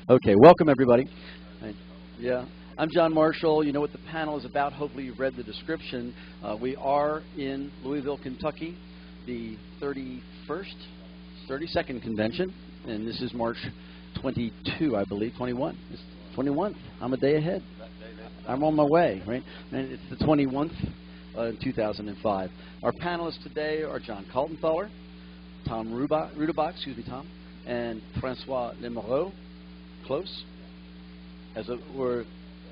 Okay, welcome everybody. Yeah, I'm John Marshall. You know what the panel is about. Hopefully you've read the description. We are in Louisville, Kentucky, the 32nd convention, and this is March 22, I believe, 21. It's 21th. I'm a day ahead. I'm on my way, right? And it's the 21th, 2005. Our panelists today are John Kaltenthaler, Tom Rudebock, and Francois Lamoureaux. Close? As a were,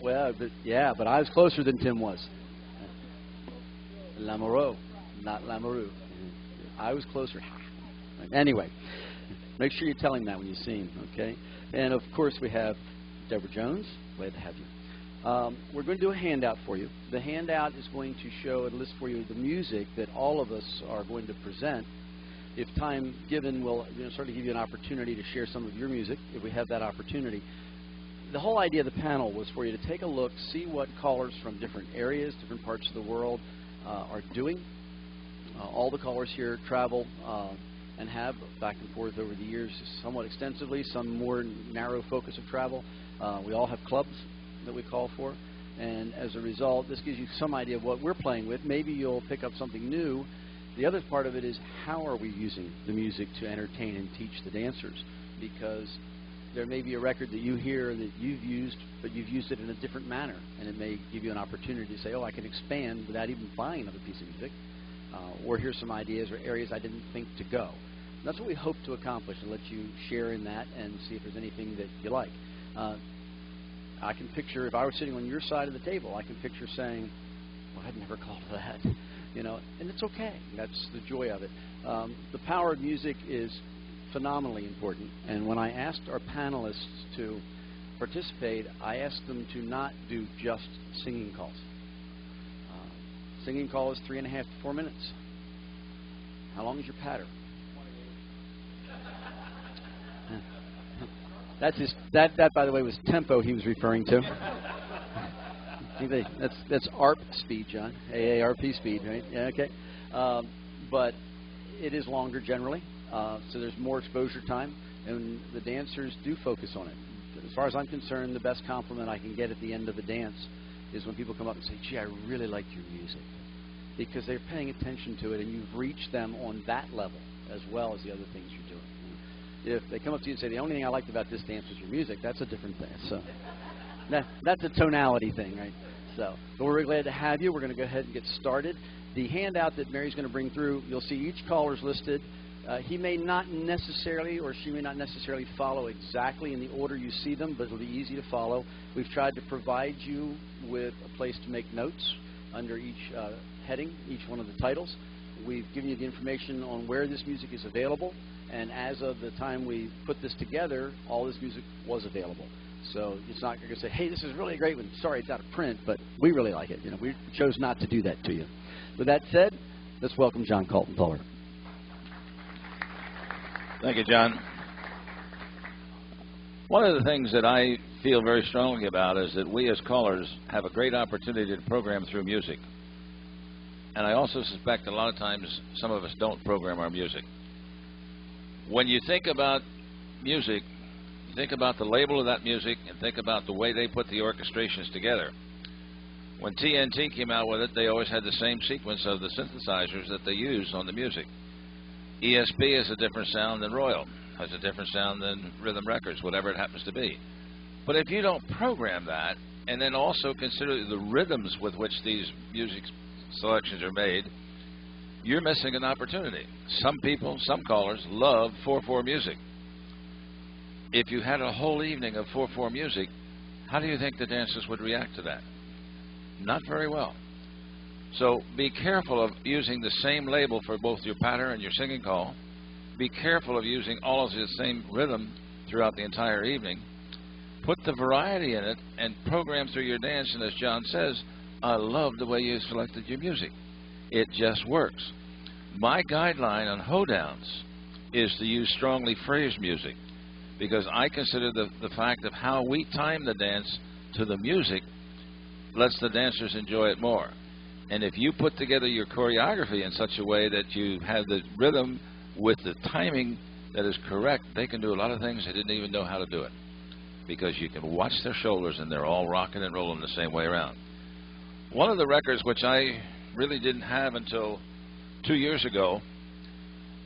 well, but I was closer than Tim was. Lamoureaux, not Lamoureaux. I was closer. Anyway, make sure you tell him that when you see him, okay? And of course we have Deborah Jones. Glad to have you. We're going to do a handout for you. The handout is going to show and list for you the music that all of us are going to present. If time given, we'll sort of give you an opportunity to share some of your music, if we have that opportunity. The whole idea of the panel was for you to take a look, see what callers from different areas, different parts of the world are doing. All the callers here travel and have back and forth over the years somewhat extensively, some more narrow focus of travel. We all have clubs that we call for, and as a result, this gives you some idea of what we're playing with. Maybe you'll pick up something new. The other part of it is how are we using the music to entertain and teach the dancers, because there may be a record that you hear that you've used, but you've used it in a different manner, and it may give you an opportunity to say, oh, I can expand without even buying another piece of music, or here's some ideas or areas I didn't think to go. And that's what we hope to accomplish, and let you share in that and see if there's anything that you like. I can picture, if I were sitting on your side of the table, I can picture saying, well, I'd never called for that, and it's okay. That's the joy of it. The power of music is phenomenally important, and when I asked our panelists to participate, I asked them to not do just singing calls. Singing call is 3.5 to 4 minutes. How long is your patter? 28. That, by the way, was tempo he was referring to. That's ARP speed, John. AARP speed, right? Yeah, okay. But it is longer generally, so there's more exposure time, and the dancers do focus on it. As far as I'm concerned, the best compliment I can get at the end of a dance is when people come up and say, gee, I really like your music, because they're paying attention to it, and you've reached them on that level as well as the other things you're doing. If they come up to you and say, the only thing I liked about this dance was your music, that's a different thing. So that's a tonality thing, right? So, but we're really glad to have you. We're going to go ahead and get started. The handout that Mary's going to bring through, you'll see each caller's listed. He may not necessarily, or she may not necessarily follow exactly in the order you see them, but it'll be easy to follow. We've tried to provide you with a place to make notes under each heading, each one of the titles. We've given you the information on where this music is available, and as of the time we put this together, all this music was available. So it's not going to say, hey, this is really a great one. Sorry, it's out of print, but we really like it. We chose not to do that to you. With that said, let's welcome John Kaltenthaler. Thank you, John. One of the things that I feel very strongly about is that we as callers have a great opportunity to program through music. And I also suspect a lot of times some of us don't program our music. When you think about music, you think about the label of that music and think about the way they put the orchestrations together. When TNT came out with it, they always had the same sequence of the synthesizers that they used on the music. ESP is a different sound than Royal, has a different sound than Rhythm Records, whatever it happens to be. But if you don't program that, and then also consider the rhythms with which these music selections are made, you're missing an opportunity. Some people, some callers, love 4/4 music. If you had a whole evening of 4/4 music, how do you think the dancers would react to that? Not very well. So be careful of using the same label for both your patter and your singing call. Be careful of using all of the same rhythm throughout the entire evening. Put the variety in it and program through your dance, and as John says, I love the way you selected your music. It just works. My guideline on hoedowns is to use strongly phrased music, because I consider the fact of how we time the dance to the music lets the dancers enjoy it more. And if you put together your choreography in such a way that you have the rhythm with the timing that is correct, they can do a lot of things they didn't even know how to do it, because you can watch their shoulders and they're all rocking and rolling the same way around. One of the records which I really didn't have until 2 years ago,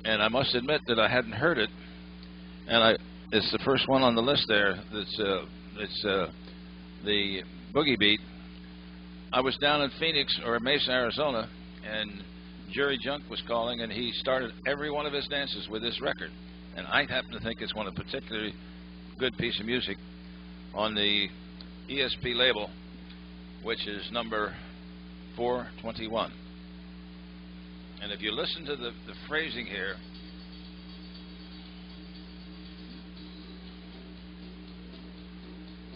and I must admit that I hadn't heard it, and it's the first one on the list there. It's the Boogie Beat. I was down in Phoenix or Mesa, Arizona, and Jerry Junk was calling, and he started every one of his dances with this record. And I happen to think it's one of a particularly good piece of music on the ESP label, which is number 421. And if you listen to the phrasing here,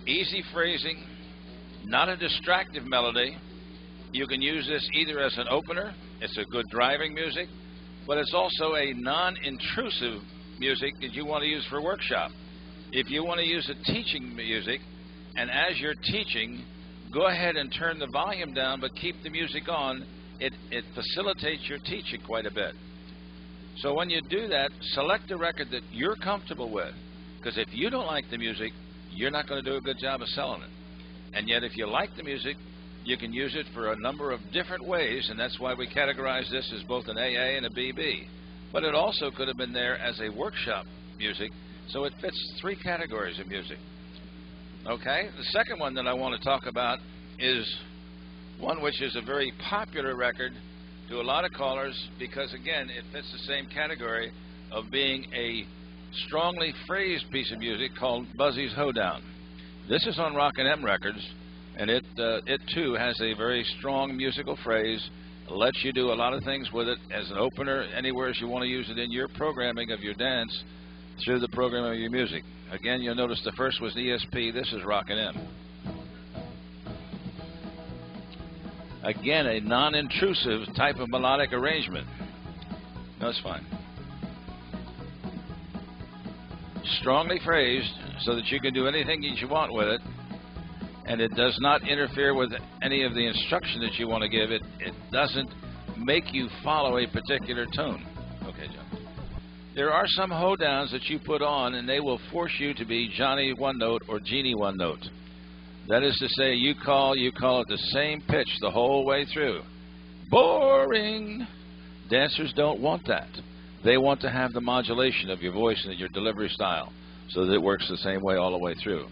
easy phrasing, not a distractive melody. You can use this either as an opener. It's a good driving music, but it's also a non-intrusive music that you want to use for workshop. If you want to use a teaching music, and as you're teaching, go ahead and turn the volume down, but keep the music on. It facilitates your teaching quite a bit. So when you do that, select a record that you're comfortable with, because if you don't like the music, you're not going to do a good job of selling it. And yet if you like the music, you can use it for a number of different ways, and that's why we categorize this as both an AA and a BB. But it also could have been there as a workshop music, so it fits 3 categories of music. Okay, the second one that I want to talk about is one which is a very popular record to a lot of callers, because again, it fits the same category of being a strongly phrased piece of music called Buzzy's Hoedown. This is on Rockin' M Records, and it too has a very strong musical phrase. It lets you do a lot of things with it as an opener, anywhere you want to use it in your programming of your dance through the programming of your music. Again, you'll notice the first was ESP, this is Rockin' M. Again, a non-intrusive type of melodic arrangement. No, it's fine. Strongly phrased so that you can do anything that you want with it, and it does not interfere with any of the instruction that you want to give it. It doesn't make you follow a particular tone. Okay, John. There are some hoedowns that you put on, and they will force you to be Johnny one note or Jeannie one note. That is to say, you call it the same pitch the whole way through. Boring. Dancers don't want that. They want to have the modulation of your voice and your delivery style so that it works the same way all the way through.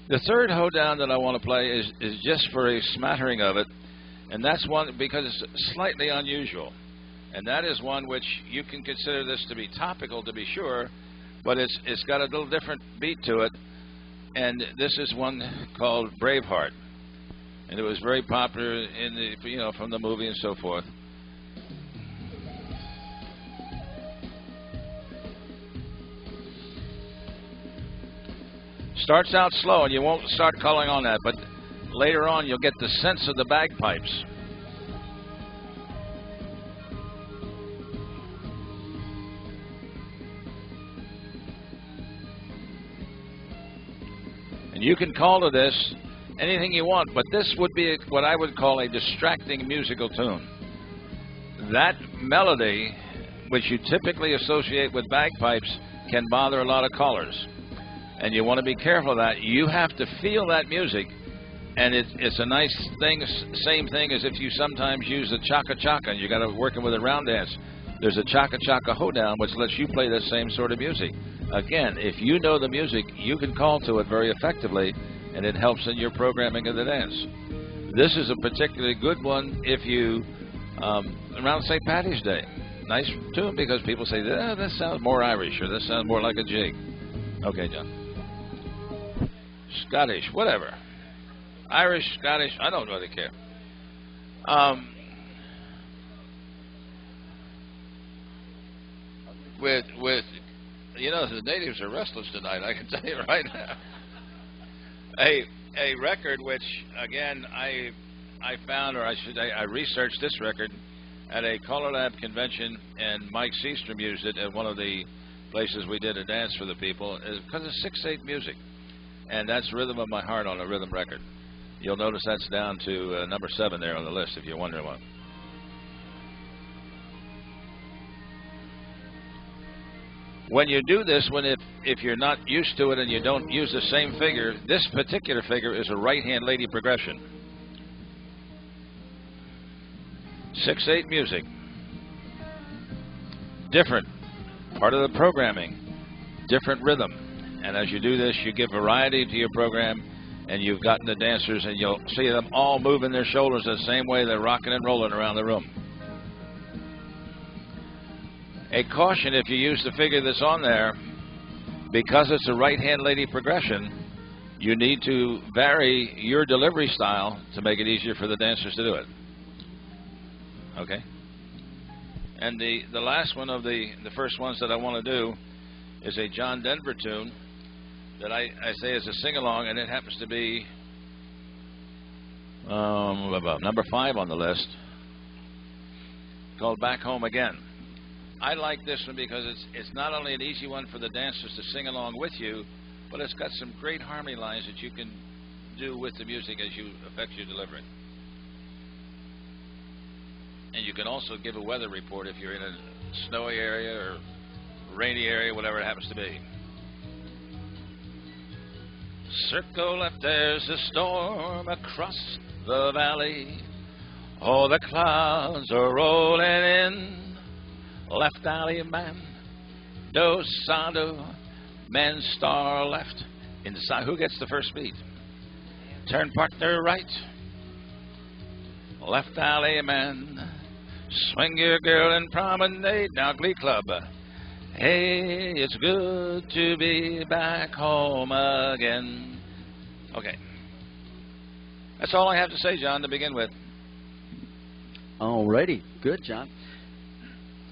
The third hoedown that I want to play is just for a smattering of it, and that's one because it's slightly unusual. And that is one which you can consider this to be topical, to be sure, but it's got a little different beat to it. And this is one called Braveheart, and it was very popular in the from the movie and so forth. Starts out slow, and you won't start calling on that, but later on you'll get the sense of the bagpipes. You can call to this anything you want, but this would be what I would call a distracting musical tune. That melody, which you typically associate with bagpipes, can bother a lot of callers. And you want to be careful of that. You have to feel that music, and it's a nice thing, same thing as if you sometimes use the chaka-chaka, and you got to working with a round dance. There's a chaka-chaka hoedown, which lets you play the same sort of music. Again, if you know the music, you can call to it very effectively, and it helps in your programming of the dance. This is a particularly good one if you, around St. Patty's Day. Nice tune because people say, this sounds more Irish, or this sounds more like a jig. Okay, John. Scottish, whatever. Irish, Scottish, I don't really care. With the natives are restless tonight, I can tell you right now. A record which, again, I found, or I should say, I researched this record at a CALLERLAB convention, and Mike Seastrom used it at one of the places we did a dance for the people, because it's 6/8 music, and that's Rhythm of My Heart on a rhythm record. You'll notice that's down to number 7 there on the list, if you're wondering what. when you do this, if you're not used to it and you don't use the same figure, this particular figure is a right-hand lady progression. 6/8 music. Different. Part of the programming. Different rhythm. And as you do this, you give variety to your program, and you've gotten the dancers, and you'll see them all moving their shoulders the same way they're rocking and rolling around the room. A caution, if you use the figure that's on there, because it's a right-hand lady progression, you need to vary your delivery style to make it easier for the dancers to do it. Okay? And the last one of the first ones that I want to do is a John Denver tune that I say is a sing-along, and it happens to be number 5 on the list, called Back Home Again. I like this one because it's not only an easy one for the dancers to sing along with you, but it's got some great harmony lines that you can do with the music as you affect your delivery. And you can also give a weather report if you're in a snowy area or rainy area, whatever it happens to be. Circle if there's a storm across the valley. Oh, the clouds are rolling in. Left alley man, do sado, man star left. Inside, who gets the first beat? Turn partner right. Left alley man, swing your girl and promenade. Now Glee Club. Hey, it's good to be back home again. Okay. That's all I have to say, John, to begin with. All righty. Good, John.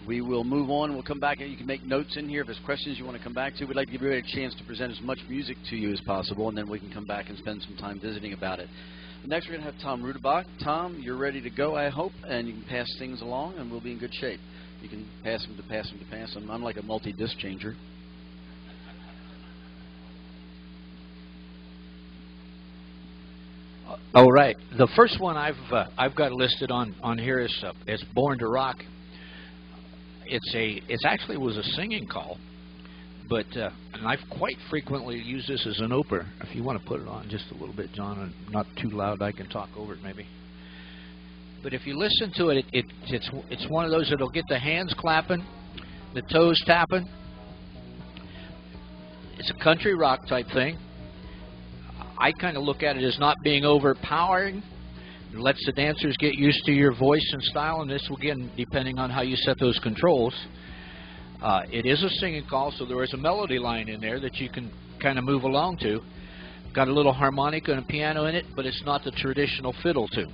We will move on. We'll come back and you can make notes in here if there's questions you want to come back to. We'd like to give you a chance to present as much music to you as possible, and then we can come back and spend some time visiting about it. Next, we're going to have Tom Rudebock. Tom, you're ready to go, I hope, and you can pass things along, and we'll be in good shape. You can pass them to pass them to pass them. I'm like a multi-disc changer. All right. The first one I've got listed on here is Born to Rock. It actually was a singing call, but and I've quite frequently used this as an opener. If you want to put it on just a little bit, John, and not too loud, I can talk over it maybe. But if you listen to it, it's one of those that'll get the hands clapping, the toes tapping. It's a country rock type thing. I kind of look at it as not being overpowering. It lets the dancers get used to your voice and style, and this will, again, depending on how you set those controls. It is a singing call, so there is a melody line in there that you can kind of move along to. Got a little harmonica and a piano in it, but it's not the traditional fiddle tune.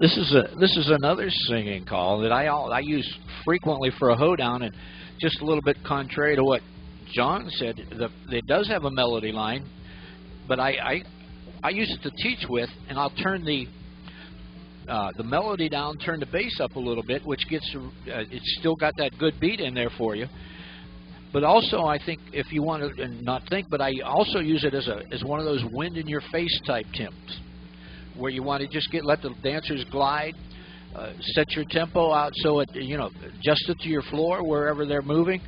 This is another singing call that I use frequently for a hoedown, and just a little bit contrary to what John said, it does have a melody line, but I use it to teach with, and I'll turn the melody down, turn the bass up a little bit, which gets it's still got that good beat in there for you. But also, I think if you want to, and not think, but I also use it as one of those wind in your face type temps, where you want to just let the dancers glide, set your tempo out so it adjust it to your floor wherever they're moving.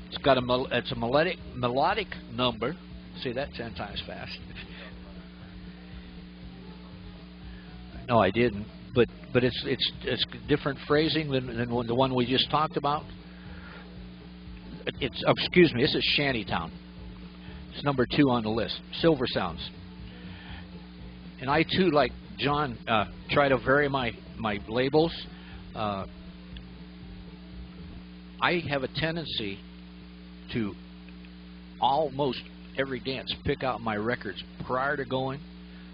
It's a melodic number. Say that 10 times fast. No, I didn't. But it's different phrasing than the one we just talked about. Excuse me. This is Shantytown. It's number 2 on the list. Silver Sounds. And I too, like John, try to vary my labels. I have a tendency to almost every dance pick out my records prior to going,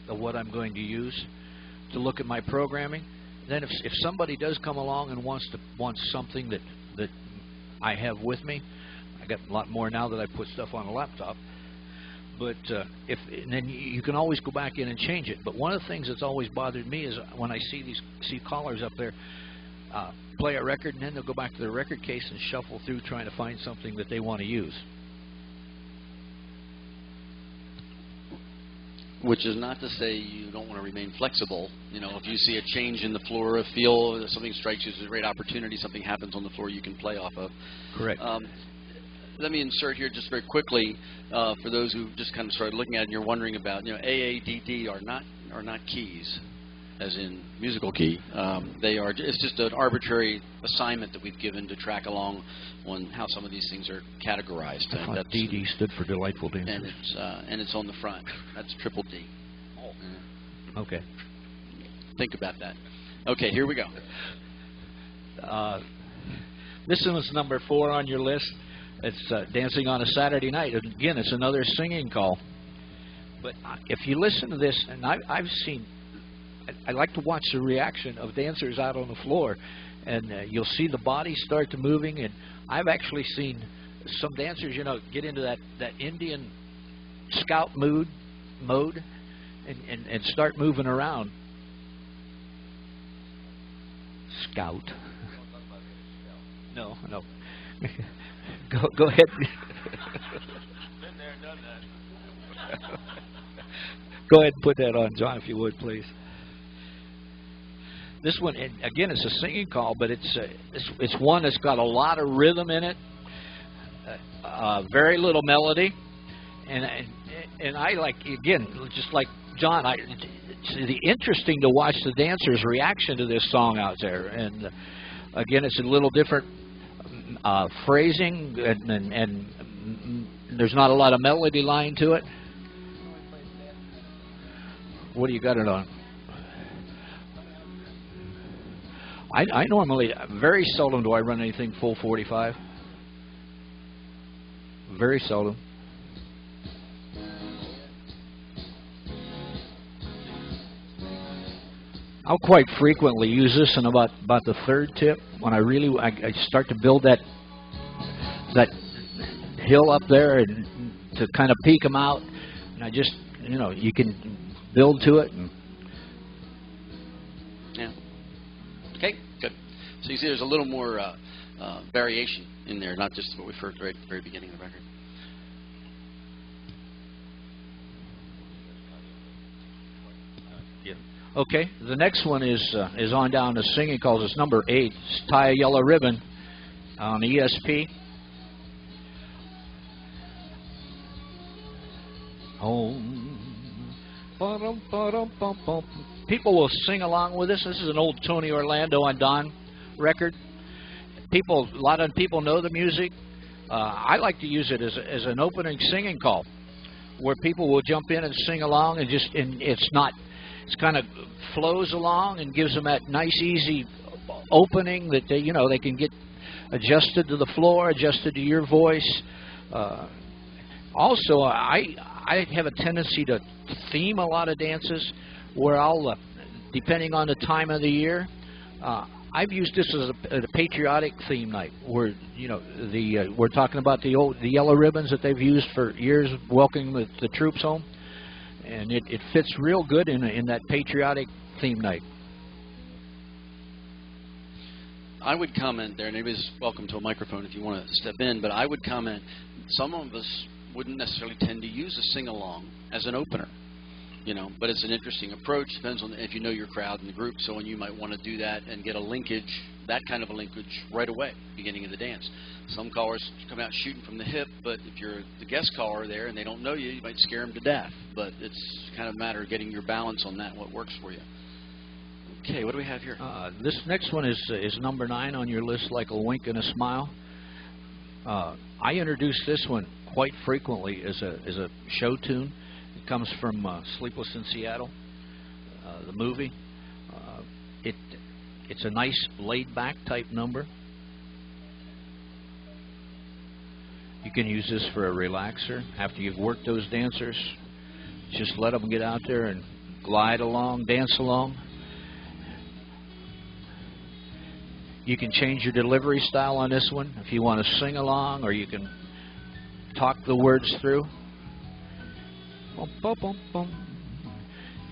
of what I'm going to use, to look at my programming. Then if somebody does come along and wants something that I have with me, I got a lot more now that I put stuff on a laptop. But then you can always go back in and change it. But one of the things that's always bothered me is when I see callers up there play a record, and then they'll go back to their record case and shuffle through trying to find something that they want to use. Which is not to say you don't want to remain flexible. You know, if you see a change in the floor, a feel, something strikes you as a great opportunity, something happens on the floor you can play off of. Correct. Let me insert here just very quickly for those who just kind of started looking at it and you're wondering about, you know, A, D, D are not keys, as in musical key. They are. It's just an arbitrary assignment that we've given to track along on how some of these things are categorized. I thought DD stood for delightful dancers. And it's on the front. That's triple D. Okay. Think about that. Okay, here we go. This one is number 4 on your list. It's Dancing on a Saturday Night. And again, it's another singing call. But if you listen to this, and I've seen, I like to watch the reaction of dancers out on the floor, and you'll see the body start to moving. And I've actually seen some dancers, you know, get into that Indian scout mode, and start moving around. Scout. No. Go ahead. Been there, done that. Go ahead and put that on, John, if you would, please. This one, again, it's a singing call, but it's one that's got a lot of rhythm in it, very little melody, and I like, again, just like John, it's interesting to watch the dancers' reaction to this song out there, and again, it's a little different phrasing, and there's not a lot of melody line to it. What do you got it on? I normally, very seldom do I run anything full 45. Very seldom. I'll quite frequently use this in about the 3rd tip when I start to build that hill up there and to kind of peak them out, and I just, you know, you can build to it. And yeah. Okay, good. So you see there's a little more variation in there, not just what we heard right at the very beginning of the record. Yeah. Okay, the next one is on down to singing calls. It's number 8. It's Tie a Yellow Ribbon on ESP. Home. People will sing along with this. This is an old Tony Orlando and Don record. A lot of people know the music. I like to use it as an opening singing call, where people will jump in and sing along, and it's kind of flows along and gives them that nice, easy opening that they can get adjusted to the floor, adjusted to your voice. Also, I have a tendency to theme a lot of dances, where I'll, depending on the time of the year, I've used this as a patriotic theme night, where we're talking about the yellow ribbons that they've used for years, welcoming the troops home, and it fits real good in that patriotic theme night. I would comment there, and anybody's welcome to a microphone if you want to step in, but I would comment, some of us wouldn't necessarily tend to use a sing-along as an opener, but it's an interesting approach. Depends on if you know your crowd and the group, so when you might want to do that and get a linkage, that kind of a linkage right away, beginning of the dance. Some callers come out shooting from the hip, but if you're the guest caller there and they don't know you, you might scare them to death. But it's kind of a matter of getting your balance on that, what works for you. Okay, what do we have here? This next one is number 9 on your list, Like a Wink and a Smile. I introduce this one quite frequently as a show tune. It comes from Sleepless in Seattle, the movie. It's a nice laid-back type number. You can use this for a relaxer. After you've worked those dancers, just let them get out there and glide along, dance along. You can change your delivery style on this one if you want to sing along, or you can talk the words through. Bum, bum, bum, bum.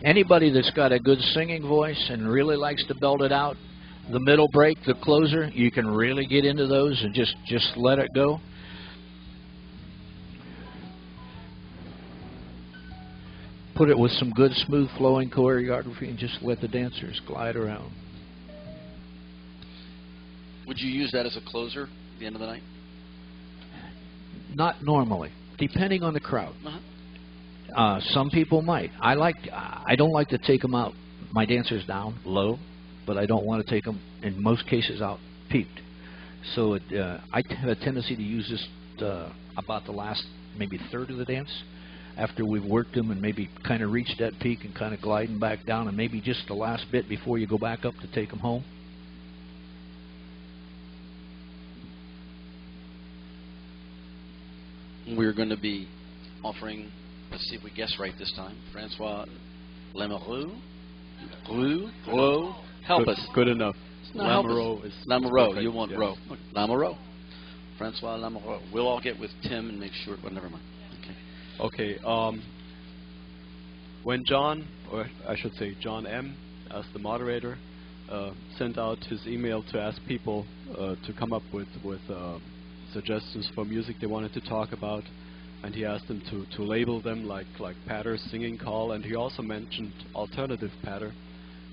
Anybody that's got a good singing voice and really likes to belt it out, the middle break, the closer, you can really get into those and just let it go. put it with some good, smooth, flowing choreography and just let the dancers glide around. Would you use that as a closer at the end of the night? Not normally, depending on the crowd. Some people might. I don't like to take them out, my dancers down low, but I don't want to take them, in most cases, out peaked. So I have a tendency to use this about the last maybe third of the dance, after we've worked them and maybe kind of reached that peak and kind of gliding back down, and maybe just the last bit before you go back up to take them home. We're going to be offering, let's see if we guess right this time, Francois Lamoureaux. Help us. Good enough. Lamoureaux is Lamoureaux. You want yes. row. Lamoureaux. Francois Lamoureaux. We'll all get with Tim and make sure. Well, never mind. Okay. Okay. When John, or I should say John M., as the moderator, sent out his email to ask people to come up with suggestions for music they wanted to talk about, and he asked them to label them like patter, singing call, and he also mentioned alternative patter.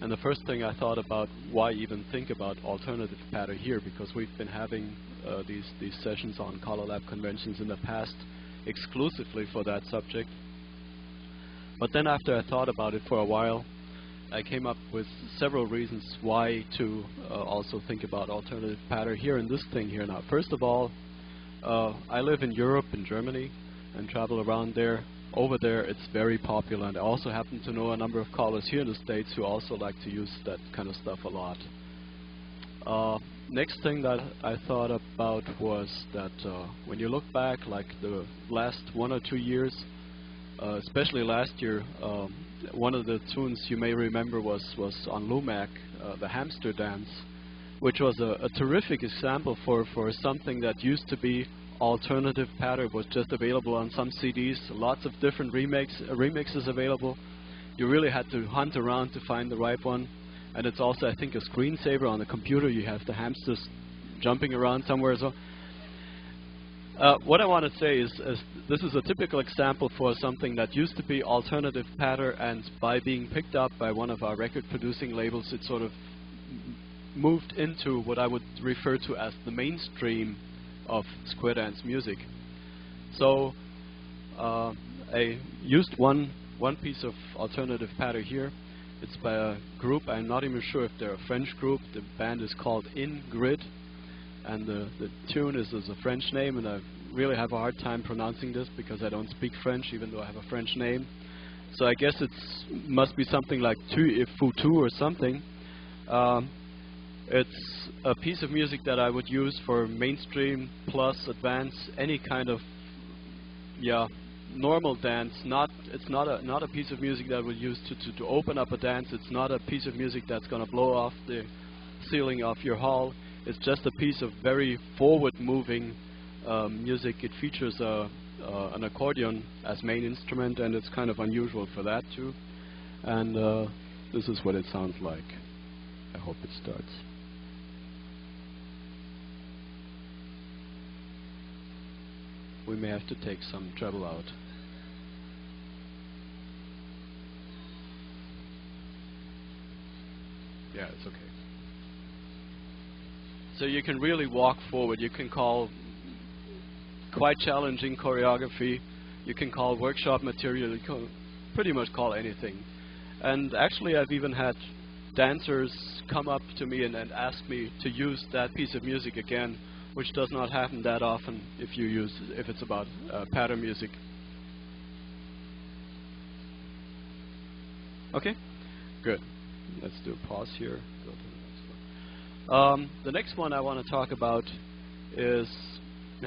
And the first thing I thought about, why even think about alternative patter here, because we've been having these sessions on CALLERLAB conventions in the past exclusively for that subject. But then after I thought about it for a while, I came up with several reasons why to also think about alternative patter here in this thing here now. First of all, I live in Europe, in Germany, and travel around there. Over there, it's very popular, and I also happen to know a number of callers here in the States who also like to use that kind of stuff a lot. Next thing that I thought about was that when you look back, like the last 1 or 2 years, especially last year, one of the tunes you may remember was on Lumac, the Hamster Dance, which was a terrific example for something that used to be alternative patter, was just available on some CDs, lots of different remixes available. You really had to hunt around to find the right one, and it's also, I think, a screensaver on the computer. You have the hamsters jumping around somewhere as well. What I want to say is this is a typical example for something that used to be alternative patter, and by being picked up by one of our record producing labels, it sort of moved into what I would refer to as the mainstream of square dance music. So I used one piece of alternative patter here. It's by a group, I'm not even sure if they're a French group. The band is called In Grid, and the tune is a French name, and I really have a hard time pronouncing this because I don't speak French, even though I have a French name. So I guess it must be something like Tu et Foutu or something. It's a piece of music that I would use for mainstream plus advanced, any kind of normal dance. It's not a piece of music that I would use to open up a dance. It's not a piece of music that's going to blow off the ceiling of your hall. It's just a piece of very forward-moving music. It features an accordion as main instrument, and it's kind of unusual for that too. And this is what it sounds like. I hope it starts. We may have to take some treble out. Yeah, it's okay. So you can really walk forward. You can call quite challenging choreography. You can call workshop material. You can pretty much call anything. And actually, I've even had dancers come up to me and ask me to use that piece of music again, which does not happen that often if it's about pattern music. Okay, good. Let's do a pause here. Go to the next one. The next one I want to talk about it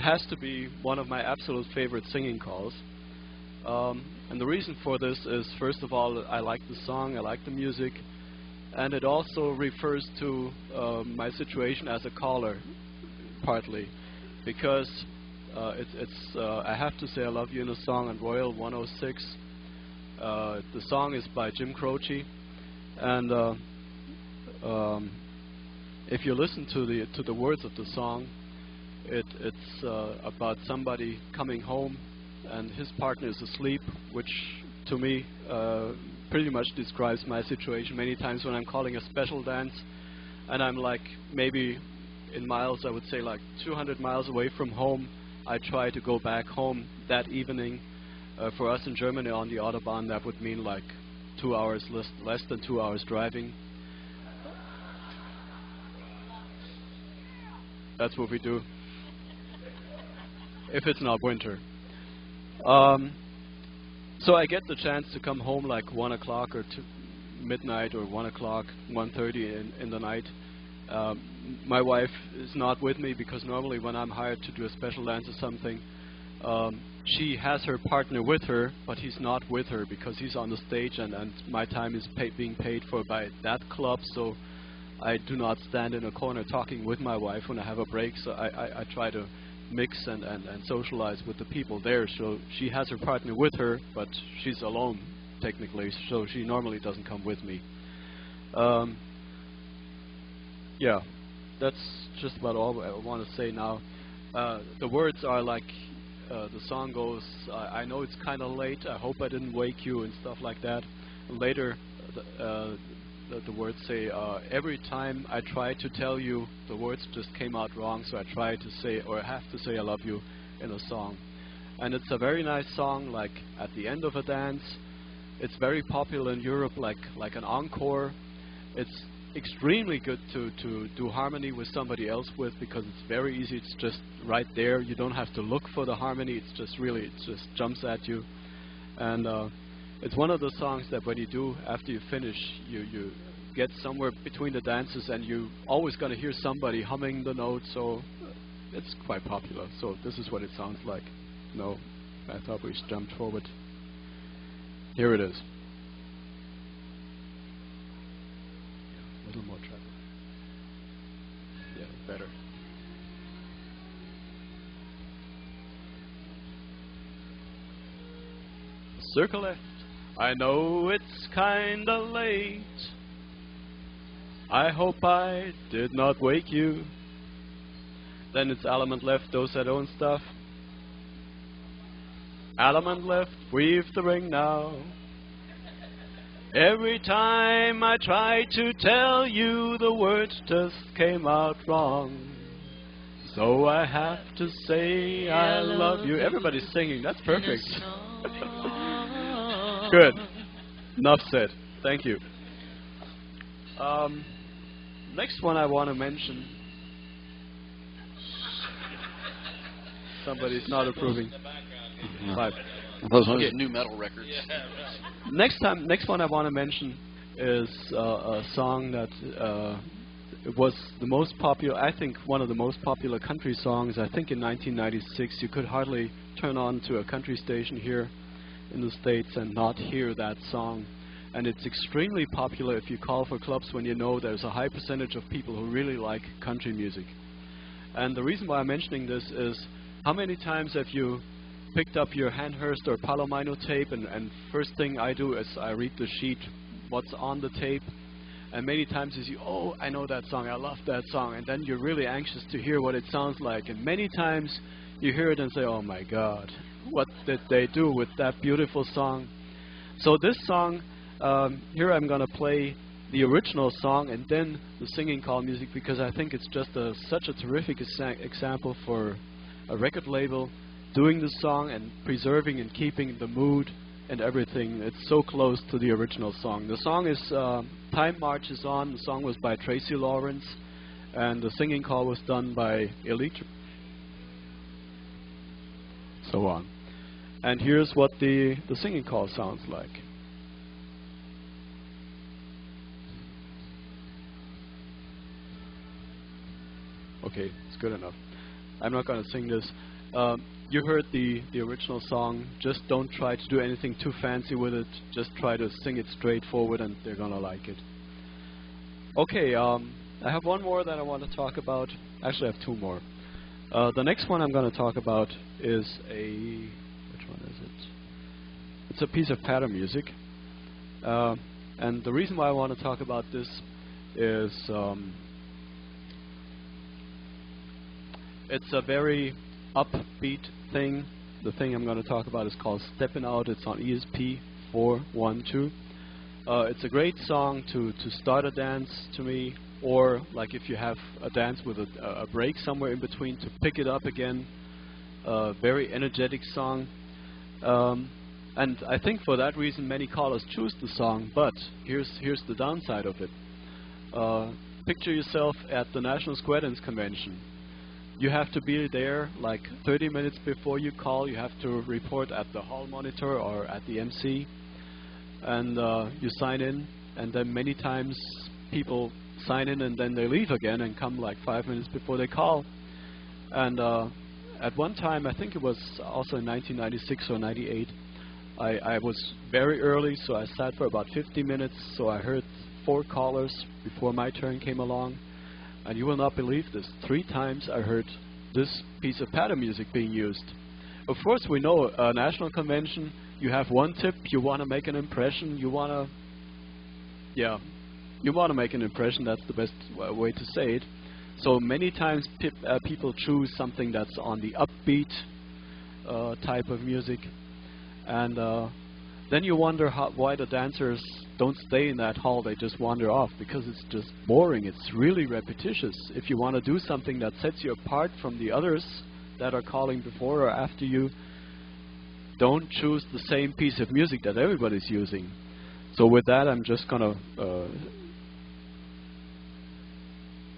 has to be one of my absolute favorite singing calls. And the reason for this is, first of all, I like the song, I like the music, and it also refers to my situation as a caller, partly, because I have to say I Love You in a Song on Royal 106. The song is by Jim Croce, and if you listen to the words of the song, it's about somebody coming home and his partner is asleep, which to me pretty much describes my situation. Many times when I'm calling a special dance, and I'm like maybe in miles, I would say like 200 miles away from home, I try to go back home that evening. For us in Germany on the Autobahn, that would mean like 2 hours, less than 2 hours driving. That's what we do. If it's not winter. So I get the chance to come home like 1 o'clock or midnight or 1 o'clock, 1:30 in the night. My wife is not with me because normally when I'm hired to do a special dance or something, she has her partner with her, but he's not with her because he's on the stage, and my time is being paid for by that club, so I do not stand in a corner talking with my wife when I have a break, so I try to mix and socialize with the people there. So she has her partner with her, but she's alone technically, so she normally doesn't come with me. Yeah, that's just about all I want to say now. The words are like, the song goes, I know it's kind of late, I hope I didn't wake you, and stuff like that. Later, the words say, every time I try to tell you, the words just came out wrong, so I try to say, or I have to say I love you in a song. And it's a very nice song, like at the end of a dance. It's very popular in Europe, like an encore. It's extremely good to do harmony with somebody else with, because it's very easy. It's just right there. You don't have to look for the harmony. It's just really, it just jumps at you. And it's one of the songs that when you do, after you finish, you get somewhere between the dances, and you always going to hear somebody humming the note. So it's quite popular. So this is what it sounds like. No, I thought we jumped forward. Here it is. A little more treble. Yeah, better. Circle left. I know it's kinda late. I hope I did not wake you. Then it's element left, those that own stuff. Element left, weave the ring now. Every time I try to tell you, the words just came out wrong. So I have to say I love you. Everybody's singing, that's perfect. Good. Enough said. Thank you. Next one I want to mention. Somebody's not approving. Five. Those are new metal records. Next one I want to mention is a song that was the most popular, I think one of the most popular country songs, I think in 1996. You could hardly turn on to a country station here in the States and not hear that song. And it's extremely popular if you call for clubs when you know there's a high percentage of people who really like country music. And the reason why I'm mentioning this is, how many times have you picked up your Handhurst or Palomino tape, and first thing I do is I read the sheet, what's on the tape, and many times you see, oh, I know that song, I love that song, and then you're really anxious to hear what it sounds like, and many times you hear it and say, oh my God, what did they do with that beautiful song? So this song, here I'm going to play the original song and then the singing call music, because I think it's just such a terrific example for a record label doing the song and preserving and keeping the mood and everything. It's so close to the original song. The song is Time Marches On. The song was by Tracy Lawrence, and the singing call was done by Elite. So on. And here's what the singing call sounds like. Okay, it's good enough. I'm not going to sing this. You heard the original song. Just don't try to do anything too fancy with it. Just try to sing it straightforward, and they're going to like it. Okay, I have one more that I want to talk about. Actually, I have two more. The next one I'm going to talk about is which one is it? It's a piece of pattern music. And the reason why I want to talk about this is it's a very upbeat thing. The thing I'm going to talk about is called Steppin' Out. It's on ESP. 4, 1, 2. It's a great song to start a dance to me, or like if you have a dance with a break somewhere in between, to pick it up again. Very energetic song. And I think for that reason many callers choose the song, but here's the downside of it. Picture yourself at the National Square Dance Convention. You have to be there like 30 minutes before you call. You have to report at the hall monitor or at the MC, and you sign in, and then many times people sign in and then they leave again and come like 5 minutes before they call. And at one time, I think it was also in 1996 or 98, I was very early, so I sat for about 50 minutes, so I heard 4 callers before my turn came along. And you will not believe this. 3 times I heard this piece of pattern music being used. Of course, we know a national convention, you have one tip, you want to make an impression, you want to make an impression, that's the best way to say it. So many times people choose something that's on the upbeat type of music. And then you wonder why the dancers don't stay in that hall, they just wander off, because it's just boring, it's really repetitious. If you want to do something that sets you apart from the others that are calling before or after you, don't choose the same piece of music that everybody's using. So with that, I'm just going to...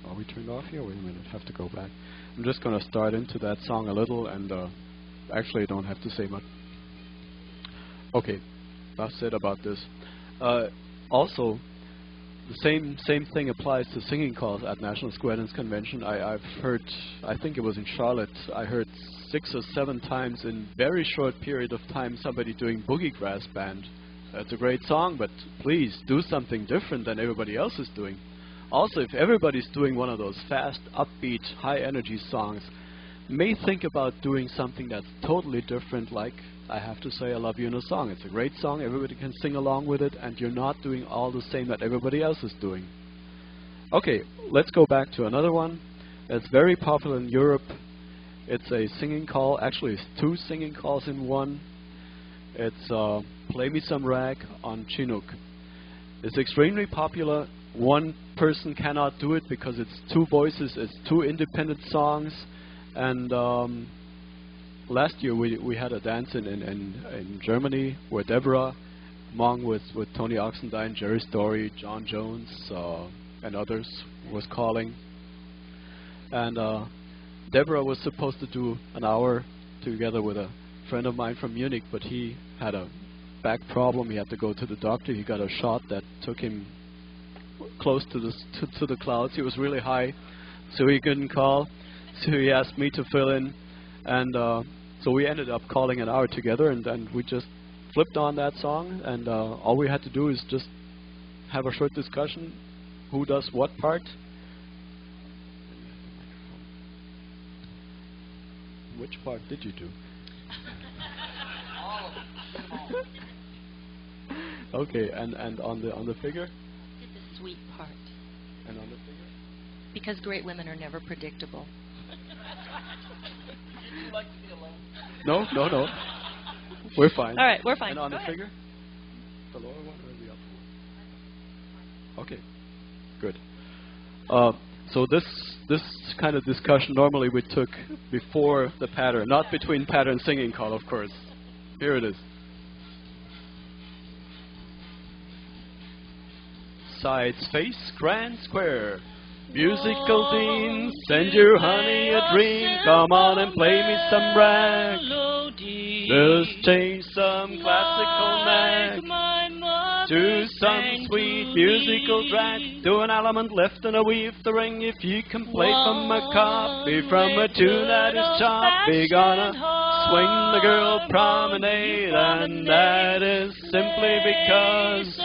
are we turned off here? Wait a minute, I have to go back. I'm just going to start into that song a little, and actually I don't have to say much. Okay, that's it about this. Also, the same thing applies to singing calls at National Square Dance Convention. I've heard, I think it was in Charlotte, I heard 6 or 7 times in very short period of time somebody doing Boogie Grass Band. That's a great song, but please do something different than everybody else is doing. Also, if everybody's doing one of those fast, upbeat, high-energy songs, may think about doing something that's totally different, like I Have to Say I Love You in a Song. It's a great song, everybody can sing along with it, and you're not doing all the same that everybody else is doing. Okay, let's go back to another one. It's very popular in Europe. It's a singing call, actually it's 2 singing calls in one. It's Play Me Some Rag on Chinook. It's extremely popular. One person cannot do it because it's 2 voices, it's 2 independent songs, and last year we had a dance in Germany where Deborah, among with Tony Oxendine, Jerry Story, John Jones, and others, was calling. And Deborah was supposed to do an hour together with a friend of mine from Munich, but he had a back problem. He had to go to the doctor. He got a shot that took him close to the clouds. He was really high, so he couldn't call. So he asked me to fill in, and so we ended up calling an hour together, and we just flipped on that song, and all we had to do is just have a short discussion, who does what part. Which part did you do? Okay, and on the figure? Did the sweet part. And on the figure? Because great women are never predictable. Would you like to be alone? No. We're fine. All right, we're fine. And on Go the ahead. figure? The lower one or the upper one? Okay, good. So this kind of discussion normally we took before the pattern, not between pattern singing call, of course. Here it is. Sides, face, grand square. Musical dean, send your honey a dream. Come on and play me some rag. Just change some classical nag to some sweet musical drag. Do an element left and a weave the ring. If you can play from a copy, from a tune that is choppy, gonna swing the girl promenade, and that is simply because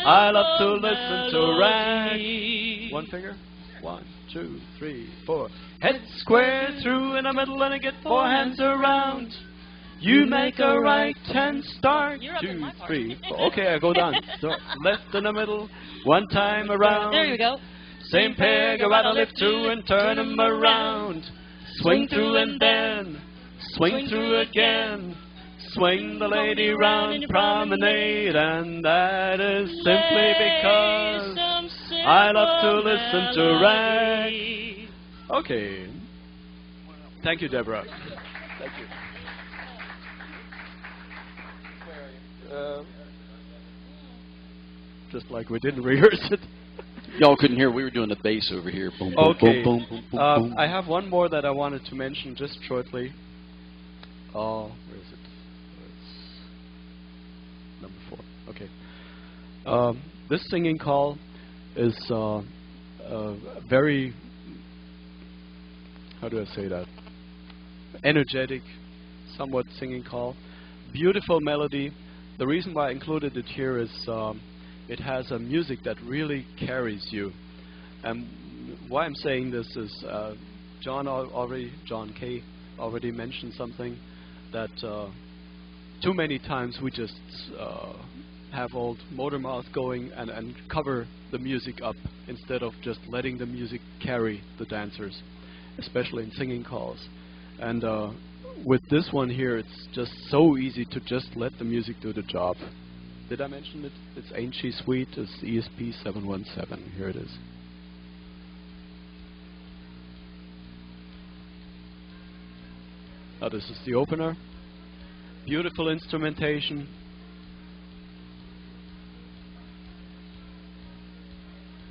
I love to listen to rag. One finger. 1, 2, 3, 4. Head square through in the middle and I get 4 hands around. You make a right hand start. 2, 3, 4. Okay, I go down. So left in the middle, 1 time around. There you go. Same pair, go out and lift through and turn them around. Swing through and then swing through again. swing the lady round in your promenade, and that is simply because I love to listen to rag. Okay. Thank you, Deborah. Thank you. Just like we didn't rehearse it. Y'all couldn't hear. We were doing the bass over here. Boom, boom, Okay. boom, boom, boom, boom, boom. I have one more that I wanted to mention just shortly. Where is it? It's number 4. Okay. This singing call is very, how do I say that? Energetic, somewhat singing call. Beautiful melody. The reason why I included it here is it has a music that really carries you. And why I'm saying this is John K. already mentioned something that too many times we just have old motor mouth going and cover the music up instead of just letting the music carry the dancers, especially in singing calls. And with this one here, it's just so easy to just let the music do the job. Did I mention it? It's Ain't She Sweet? It's ESP 717. Here it is. Now this is the opener. Beautiful instrumentation.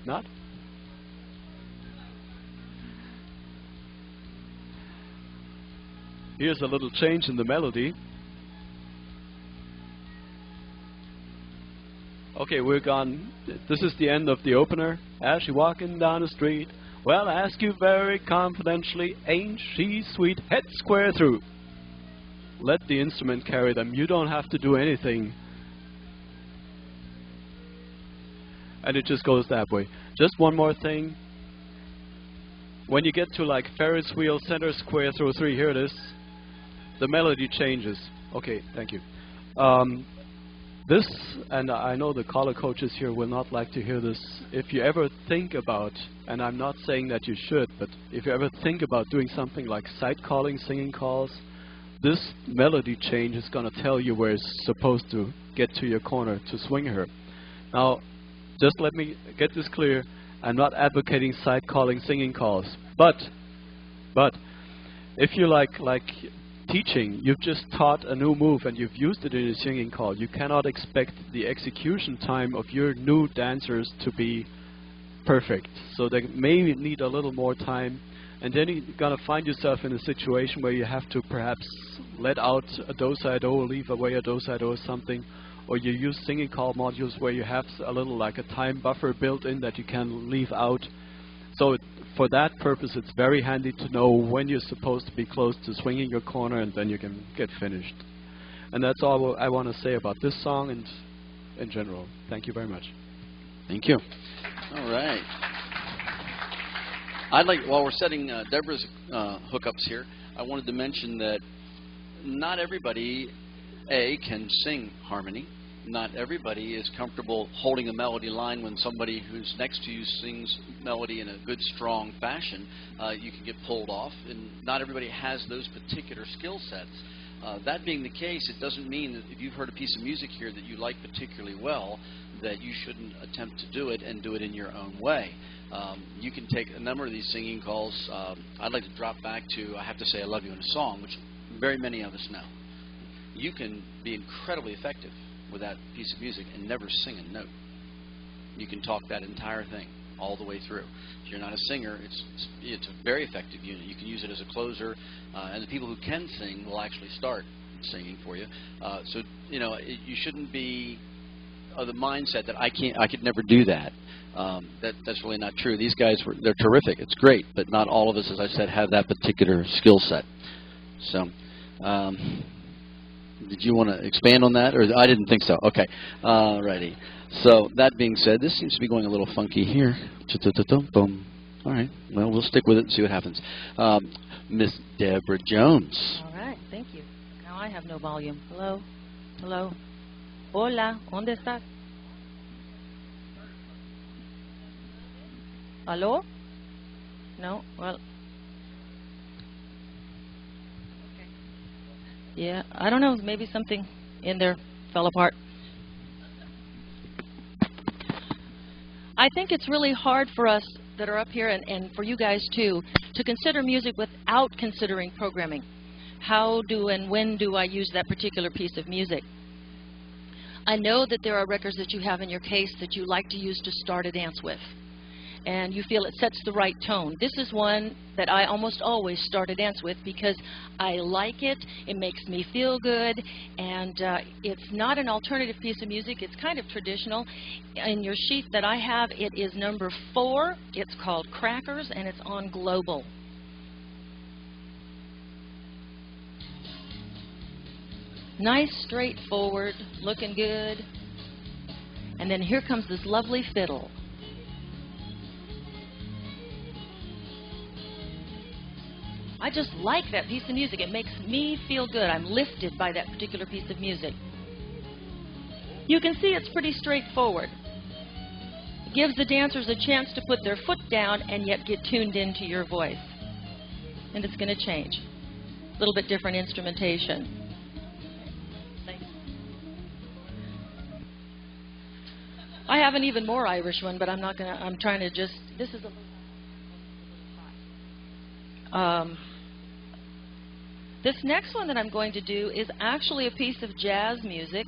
Not? Here's a little change in the melody. Okay, we're gone. This is the end of the opener. As she walking down the street, well, I ask you very confidentially, ain't she sweet? Head square through. Let the instrument carry them. You don't have to do anything. And it just goes that way. Just one more thing. When you get to like Ferris wheel, center square through 3, here it is. The melody changes. Okay, thank you. This, and I know the caller coaches here will not like to hear this, if you ever think about, and I'm not saying that you should, but if you ever think about doing something like sight calling, singing calls, this melody change is going to tell you where it's supposed to get to your corner to swing her. Now, just let me get this clear. I'm not advocating sight calling, singing calls, but if you like teaching, you've just taught a new move and you've used it in a singing call, you cannot expect the execution time of your new dancers to be perfect. So they may need a little more time, and then you're going to find yourself in a situation where you have to perhaps let out a do-side-o, leave away a do-side-o or something, or you use singing call modules where you have a little like a time buffer built in that you can leave out. So for that purpose, it's very handy to know when you're supposed to be close to swinging your corner, and then you can get finished. And that's all I want to say about this song and in general. Thank you very much. Thank you. All right. I'd like, while we're setting Deborah's hookups here, I wanted to mention that not everybody, can sing harmony. Not everybody is comfortable holding a melody line when somebody who's next to you sings melody in a good, strong fashion. You can get pulled off, and not everybody has those particular skill sets. That being the case, it doesn't mean that if you've heard a piece of music here that you like particularly well, that you shouldn't attempt to do it and do it in your own way. You can take a number of these singing calls. I'd like to drop back to I Have to Say I Love You in a Song, which very many of us know. You can be incredibly effective with that piece of music and never sing a note. You can talk that entire thing all the way through. If you're not a singer, it's a very effective unit. You can use it as a closer, and the people who can sing will actually start singing for you. So you shouldn't be of the mindset that I could never do that. That's really not true. These guys they're terrific. It's great, but not all of us, as I said, have that particular skill set. So. Did you want to expand on that? Or I didn't think so. Okay. Alrighty. So that being said, this seems to be going a little funky here. Boom. All right. Well, we'll stick with it and see what happens. Miss Deborah Jones. All right. Thank you. Now I have no volume. Hello? Hello? Hola. ¿Dónde estás? Hello? No? Well. Yeah, I don't know. Maybe something in there fell apart. I think it's really hard for us that are up here, and for you guys too, to consider music without considering programming. How do and when do I use that particular piece of music? I know that there are records that you have in your case that you like to use to start a dance with, and you feel it sets the right tone. This is one that I almost always start a dance with because I like it, it makes me feel good, and it's not an alternative piece of music, it's kind of traditional. In your sheet that I have, it is number 4, it's called Crackers, and it's on Global. Nice, straightforward, looking good. And then here comes this lovely fiddle. I just like that piece of music. It makes me feel good. I'm lifted by that particular piece of music. You can see it's pretty straightforward. It gives the dancers a chance to put their foot down and yet get tuned into your voice. And it's going to change. A little bit different instrumentation. I have an even more Irish one, but I'm not going to, I'm trying to just, this is a this next one that I'm going to do is actually a piece of jazz music,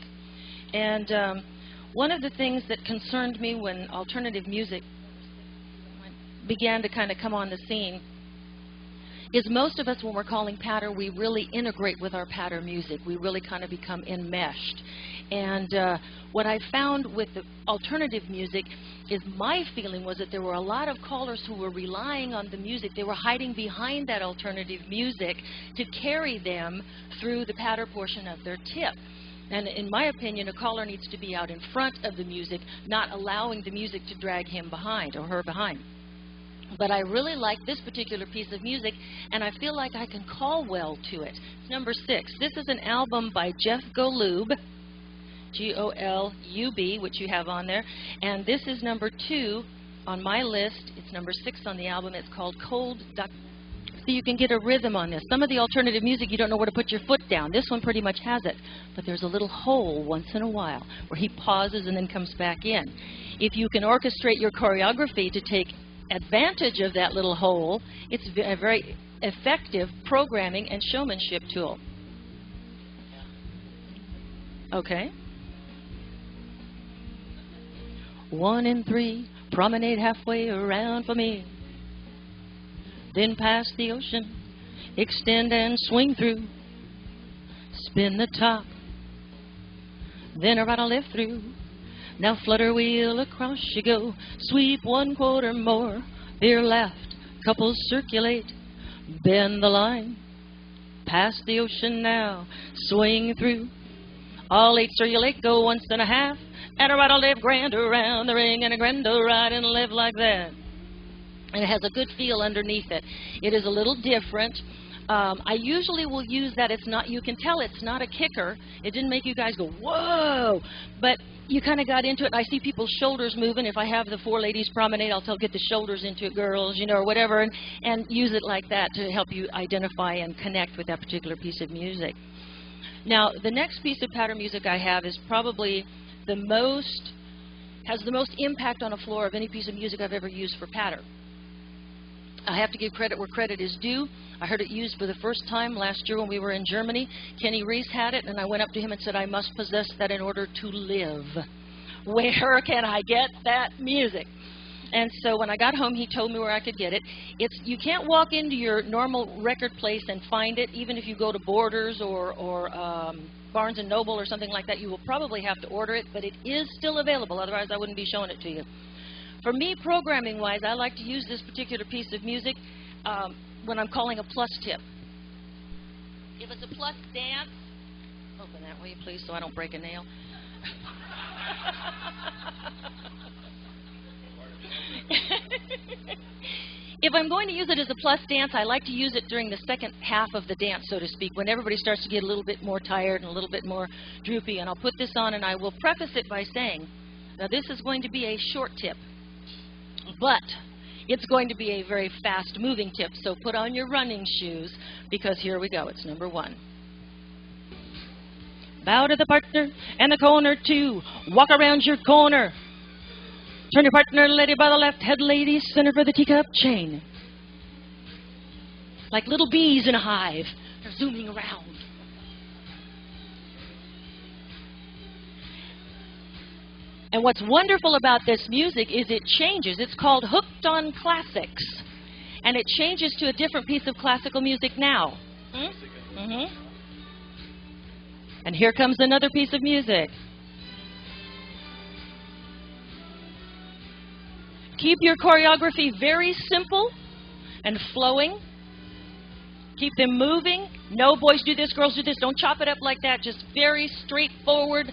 and one of the things that concerned me when alternative music began to kind of come on the scene is most of us, when we're calling patter, we really integrate with our patter music. We really kind of become enmeshed. And what I found with the alternative music is my feeling was that there were a lot of callers who were relying on the music. They were hiding behind that alternative music to carry them through the patter portion of their tip. And in my opinion, a caller needs to be out in front of the music, not allowing the music to drag him behind or her behind. But I really like this particular piece of music, and I feel like I can call well to it. It's number 6. This is an album by Jeff Golub, G-O-L-U-B, which you have on there. And this is number 2 on my list. It's number 6 on the album. It's called Cold Duck. So you can get a rhythm on this. Some of the alternative music, you don't know where to put your foot down. This one pretty much has it. But there's a little hole once in a while where he pauses and then comes back in. If you can orchestrate your choreography to take advantage of that little hole, it's a very effective programming and showmanship tool. Okay. 1 and 3, promenade halfway around for me. Then past the ocean, extend and swing through. Spin the top, then a right on left through. Now flutter wheel across you go. Sweep 1/4 more. Veer left. Couples circulate. Bend the line. Past the ocean now. Swing through. All 8 circulate. Go 1 1/2. And a right on left. Grand around the ring. And a grand ride and live like that. And it has a good feel underneath it. It is a little different. I usually will use that. It's not, you can tell it's not a kicker. It didn't make you guys go, whoa! But you kind of got into it. I see people's shoulders moving. If I have the 4 ladies promenade, I'll tell get the shoulders into it, girls, you know, or whatever, and use it like that to help you identify and connect with that particular piece of music. Now, the next piece of pattern music I have is probably the most, has the most impact on a floor of any piece of music I've ever used for patter. I have to give credit where credit is due. I heard it used for the first time last year when we were in Germany. Kenny Reese had it, and I went up to him and said, I must possess that in order to live. Where can I get that music? And so when I got home, he told me where I could get it. It's, you can't walk into your normal record place and find it, even if you go to Borders or Barnes & Noble or something like that. You will probably have to order it, but it is still available. Otherwise, I wouldn't be showing it to you. For me, programming-wise, I like to use this particular piece of music when I'm calling a plus tip. If it's a plus dance, open that, will you please, so I don't break a nail. If I'm going to use it as a plus dance, I like to use it during the second half of the dance, so to speak, when everybody starts to get a little bit more tired and a little bit more droopy. And I'll put this on, and I will preface it by saying, now this is going to be a short tip, but it's going to be a very fast-moving tip, so put on your running shoes, because here we go. It's number 1. Bow to the partner and the corner two. Walk around your corner. Turn your partner, lady, by the left. Head, lady, center for the teacup chain. Like little bees in a hive. They're zooming around. And what's wonderful about this music is it changes. It's called Hooked on Classics. And it changes to a different piece of classical music now. Mm-hmm. And here comes another piece of music. Keep your choreography very simple and flowing. Keep them moving. No, boys do this, girls do this. Don't chop it up like that. Just very straightforward,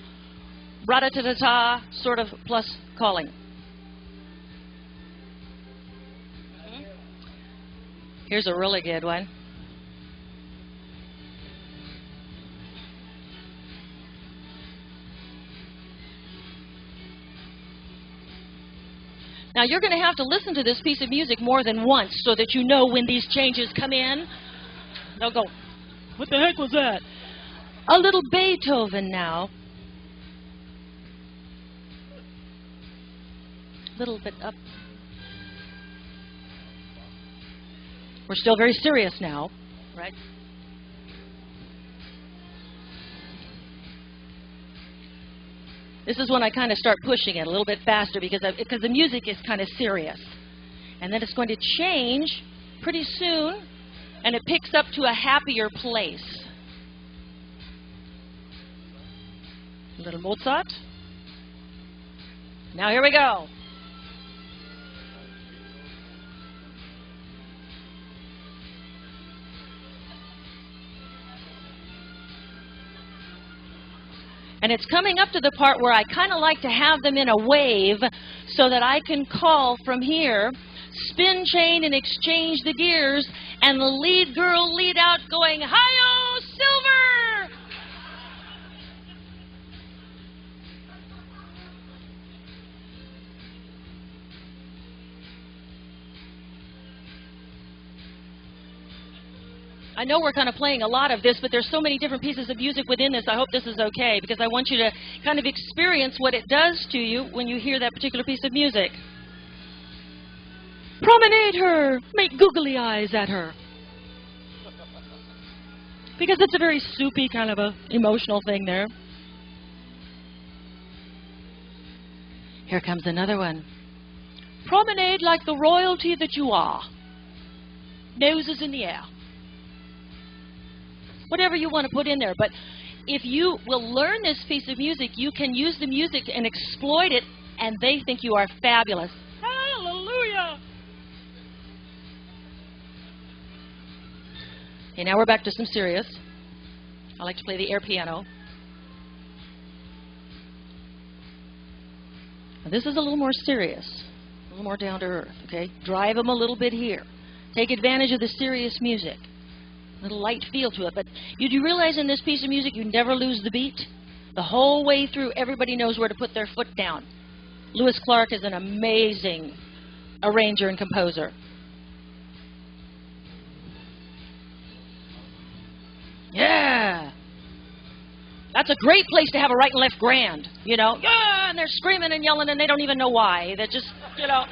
ra-da-ta-ta-ta, sort of plus calling. Here's a really good one. Now, you're going to have to listen to this piece of music more than once so that you know when these changes come in. They'll go, what the heck was that? A little Beethoven now. A little bit up. We're still very serious now, right? This is when I kind of start pushing it a little bit faster because the music is kind of serious. And then it's going to change pretty soon, and it picks up to a happier place. A little Mozart. Now here we go. And it's coming up to the part where I kind of like to have them in a wave so that I can call from here, spin chain and exchange the gears, and the lead girl lead out going, hi-yo, silver! I know we're kind of playing a lot of this, but there's so many different pieces of music within this. I hope this is okay, because I want you to kind of experience what it does to you when you hear that particular piece of music. Promenade her! Make googly eyes at her. Because it's a very soupy kind of a emotional thing there. Here comes another one. Promenade like the royalty that you are. Noses in the air. Whatever you want to put in there. But if you will learn this piece of music, you can use the music and exploit it, and they think you are fabulous. Hallelujah! Okay, now we're back to some serious. I like to play the air piano. Now this is a little more serious, a little more down to earth, okay? Drive them a little bit here. Take advantage of the serious music. A little light feel to it, but you do realize in this piece of music you never lose the beat? The whole way through, everybody knows where to put their foot down. Lewis Clark is an amazing arranger and composer. Yeah! That's a great place to have a right and left grand, you know? Yeah! And they're screaming and yelling and they don't even know why. They're just, you know...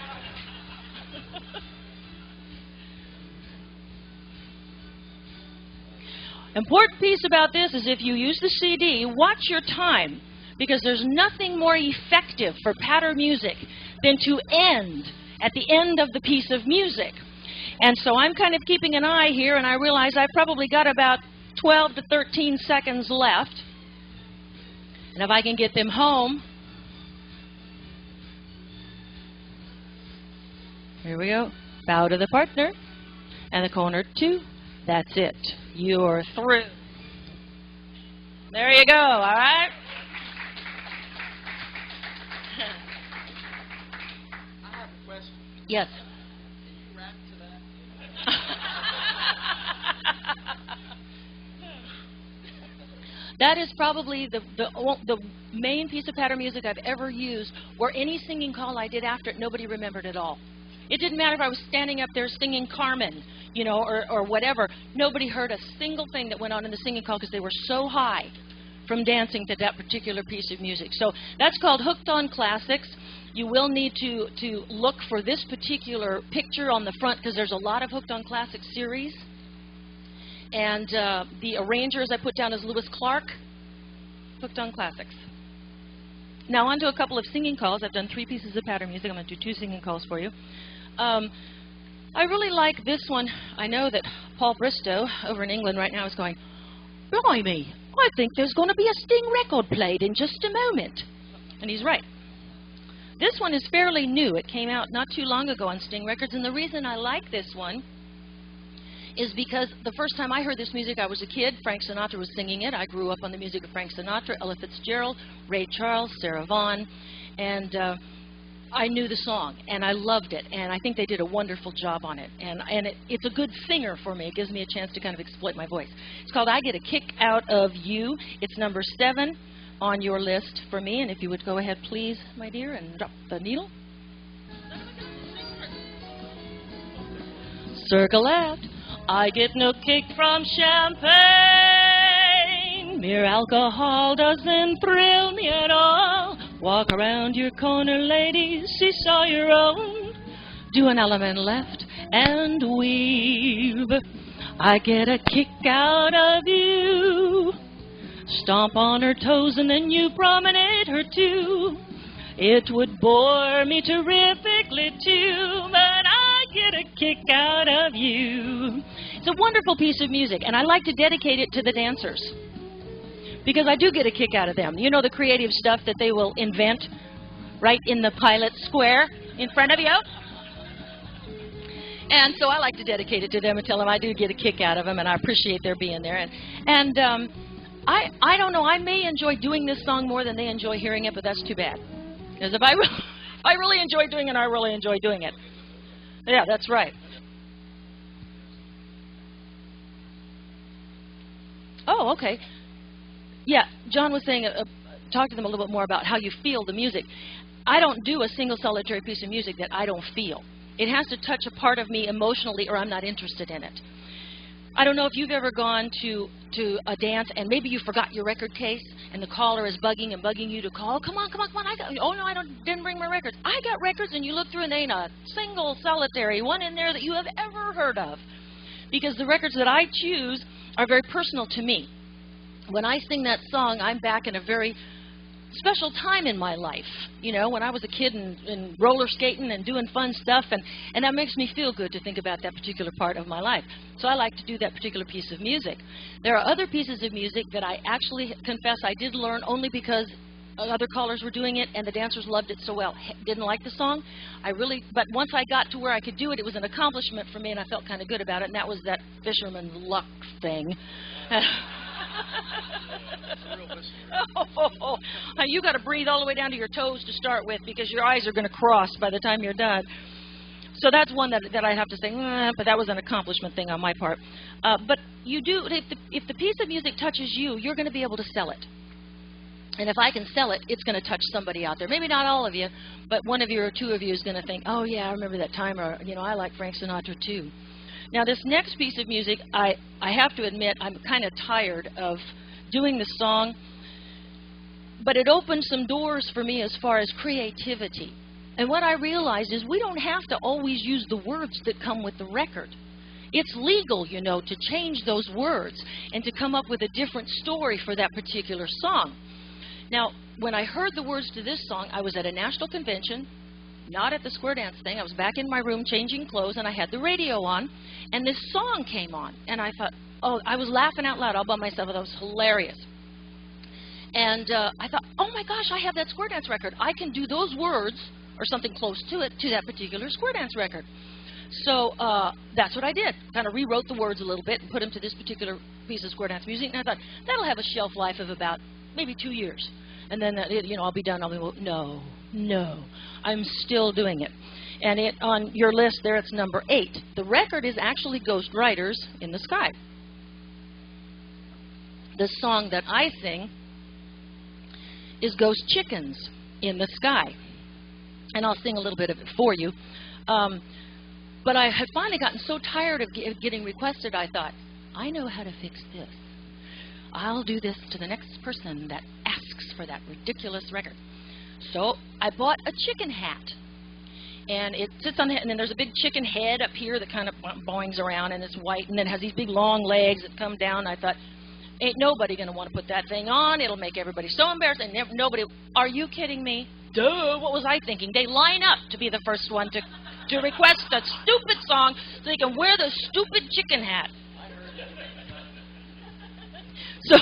Important piece about this is if you use the CD, watch your time, because there's nothing more effective for patter music than to end at the end of the piece of music. And so I'm kind of keeping an eye here, and I realize I've probably got about 12 to 13 seconds left. And if I can get them home, here we go. Bow to the partner, and the corner two. That's it. You're through. There you go, all right? I have a question. Yes. Can you rap to that? That is probably the main piece of pattern music I've ever used, where any singing call I did after it, nobody remembered at all. It didn't matter if I was standing up there singing Carmen, you know, or whatever. Nobody heard a single thing that went on in the singing call because they were so high. from dancing to that particular piece of music. So that's called Hooked on Classics. You will need to look for this particular picture on the front because there's a lot of Hooked on Classics series. And the arranger, as I put down, is Lewis Clark. Hooked on Classics. Now on to a couple of singing calls. I've done 3 pieces of pattern music. I'm going to do 2 singing calls for you. I really like this one. I know that Paul Bristow over in England right now is going, blimey, I think there's going to be a Sting record played in just a moment. And he's right. This one is fairly new. It came out not too long ago on Sting Records, and the reason I like this one is because the first time I heard this music, I was a kid. Frank Sinatra was singing it. I grew up on the music of Frank Sinatra, Ella Fitzgerald, Ray Charles, Sarah Vaughan, and I knew the song, and I loved it, and I think they did a wonderful job on it. And it's a good singer for me. It gives me a chance to kind of exploit my voice. It's called I Get a Kick Out of You. It's number 7 on your list for me, and if you would go ahead, please, my dear, and drop the needle. Circle left. I get no kick from champagne. Mere alcohol doesn't thrill me at all. Walk around your corner, ladies, seesaw your own. Do an element left and weave. I get a kick out of you. Stomp on her toes and then you promenade her too. It would bore me terrifically too, but I get a kick out of you. It's a wonderful piece of music, and I like to dedicate it to the dancers because I do get a kick out of them. You know, the creative stuff that they will invent right in the pilot square in front of you. And so I like to dedicate it to them and tell them I do get a kick out of them, and I appreciate their being there. And I don't know, I may enjoy doing this song more than they enjoy hearing it, but that's too bad. Because if I really enjoy doing it, I really enjoy doing it. Yeah, that's right. Oh, okay. Yeah, John was saying, talk to them a little bit more about how you feel the music. I don't do a single solitary piece of music that I don't feel. It has to touch a part of me emotionally or I'm not interested in it. I don't know if you've ever gone to a dance and maybe you forgot your record case and the caller is bugging you to call. Come on. Oh, no, didn't bring my records. I got records, and you look through and there ain't a single solitary one in there that you have ever heard of. Because the records that I choose are very personal to me. When I sing that song, I'm back in a very special time in my life. You know, when I was a kid and roller skating and doing fun stuff, and that makes me feel good to think about that particular part of my life. So I like to do that particular piece of music. There are other pieces of music that I actually confess I did learn only because other callers were doing it and the dancers loved it so well. Didn't like the song. But once I got to where I could do it, it was an accomplishment for me and I felt kind of good about it, and that was that Fisherman's Luck thing. You got to breathe all the way down to your toes to start with because your eyes are going to cross by the time you're done. So that's one that I have to say, but that was an accomplishment thing on my part. But you do, if the piece of music touches you, you're going to be able to sell it. And if I can sell it, it's going to touch somebody out there. Maybe not all of you, but one of you or two of you is going to think, oh yeah, I remember that time, or you know, I like Frank Sinatra too. Now this next piece of music, I have to admit, I'm kind of tired of doing the song, but it opened some doors for me as far as creativity. And what I realized is we don't have to always use the words that come with the record. It's legal, you know, to change those words and to come up with a different story for that particular song. Now, when I heard the words to this song, I was at a national convention, not at the square dance thing. I was back in my room changing clothes, and I had the radio on, and this song came on. And I thought, oh, I was laughing out loud all by myself. That was hilarious. And I thought, oh my gosh, I have that square dance record. I can do those words, or something close to it, to that particular square dance record. So that's what I did. Kind of rewrote the words a little bit and put them to this particular piece of square dance music. And I thought, that'll have a shelf life of about maybe 2 years. And then, you know, I'll be done. I'll be, well, no, I'm still doing it. And on your list there, it's number 8. The record is actually Ghost Riders in the Sky. The song that I sing is Ghost Chickens in the Sky. And I'll sing a little bit of it for you. But I had finally gotten so tired of getting requested, I thought, I know how to fix this. I'll do this to the next person that asks for that ridiculous record. So I bought a chicken hat. And it sits on the head, and then there's a big chicken head up here that kind of boings around, and it's white, and then it has these big long legs that come down. I thought, ain't nobody going to want to put that thing on. It'll make everybody so embarrassed. And nobody, are you kidding me? Duh, what was I thinking? They line up to be the first one to request a stupid song so they can wear the stupid chicken hat. So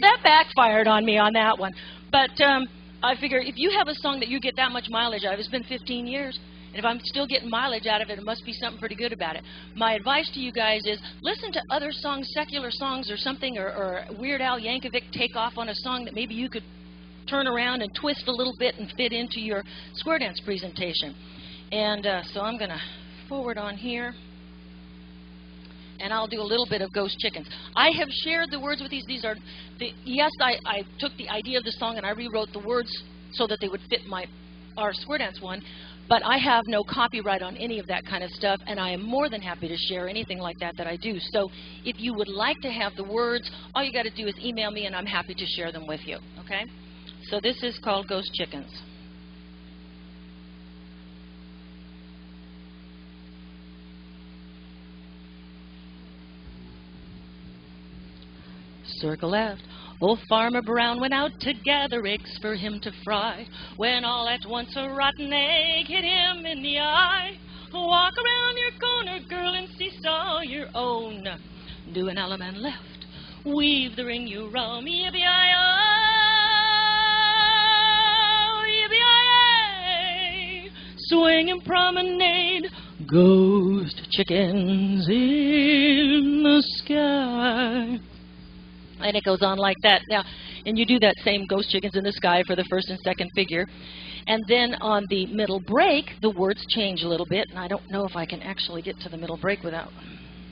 that backfired on me on that one. But I figure if you have a song that you get that much mileage out of, it's been 15 years, and if I'm still getting mileage out of it, it must be something pretty good about it. My advice to you guys is listen to other songs, secular songs or something, or Weird Al Yankovic take off on a song that maybe you could turn around and twist a little bit and fit into your square dance presentation. And so I'm going to forward on here. And I'll do a little bit of Ghost Chickens. I have shared the words with these. These are, yes, I took the idea of the song and I rewrote the words so that they would fit our square dance one, but I have no copyright on any of that kind of stuff, and I am more than happy to share anything like that I do. So if you would like to have the words, all you got to do is email me and I'm happy to share them with you, okay? So this is called Ghost Chickens. Circle left. Old Farmer Brown went out to gather eggs for him to fry, when all at once a rotten egg hit him in the eye. Walk around your corner, girl, and seesaw your own. Do an element left. Weave the ring you roam. Yippee-yi-oh, yippee-yi-yi. Swing and promenade. Ghost chickens in the sky. And it goes on like that. Now, and you do that same Ghost Chickens in the Sky for the first and second figure. And then on the middle break, the words change a little bit. And I don't know if I can actually get to the middle break without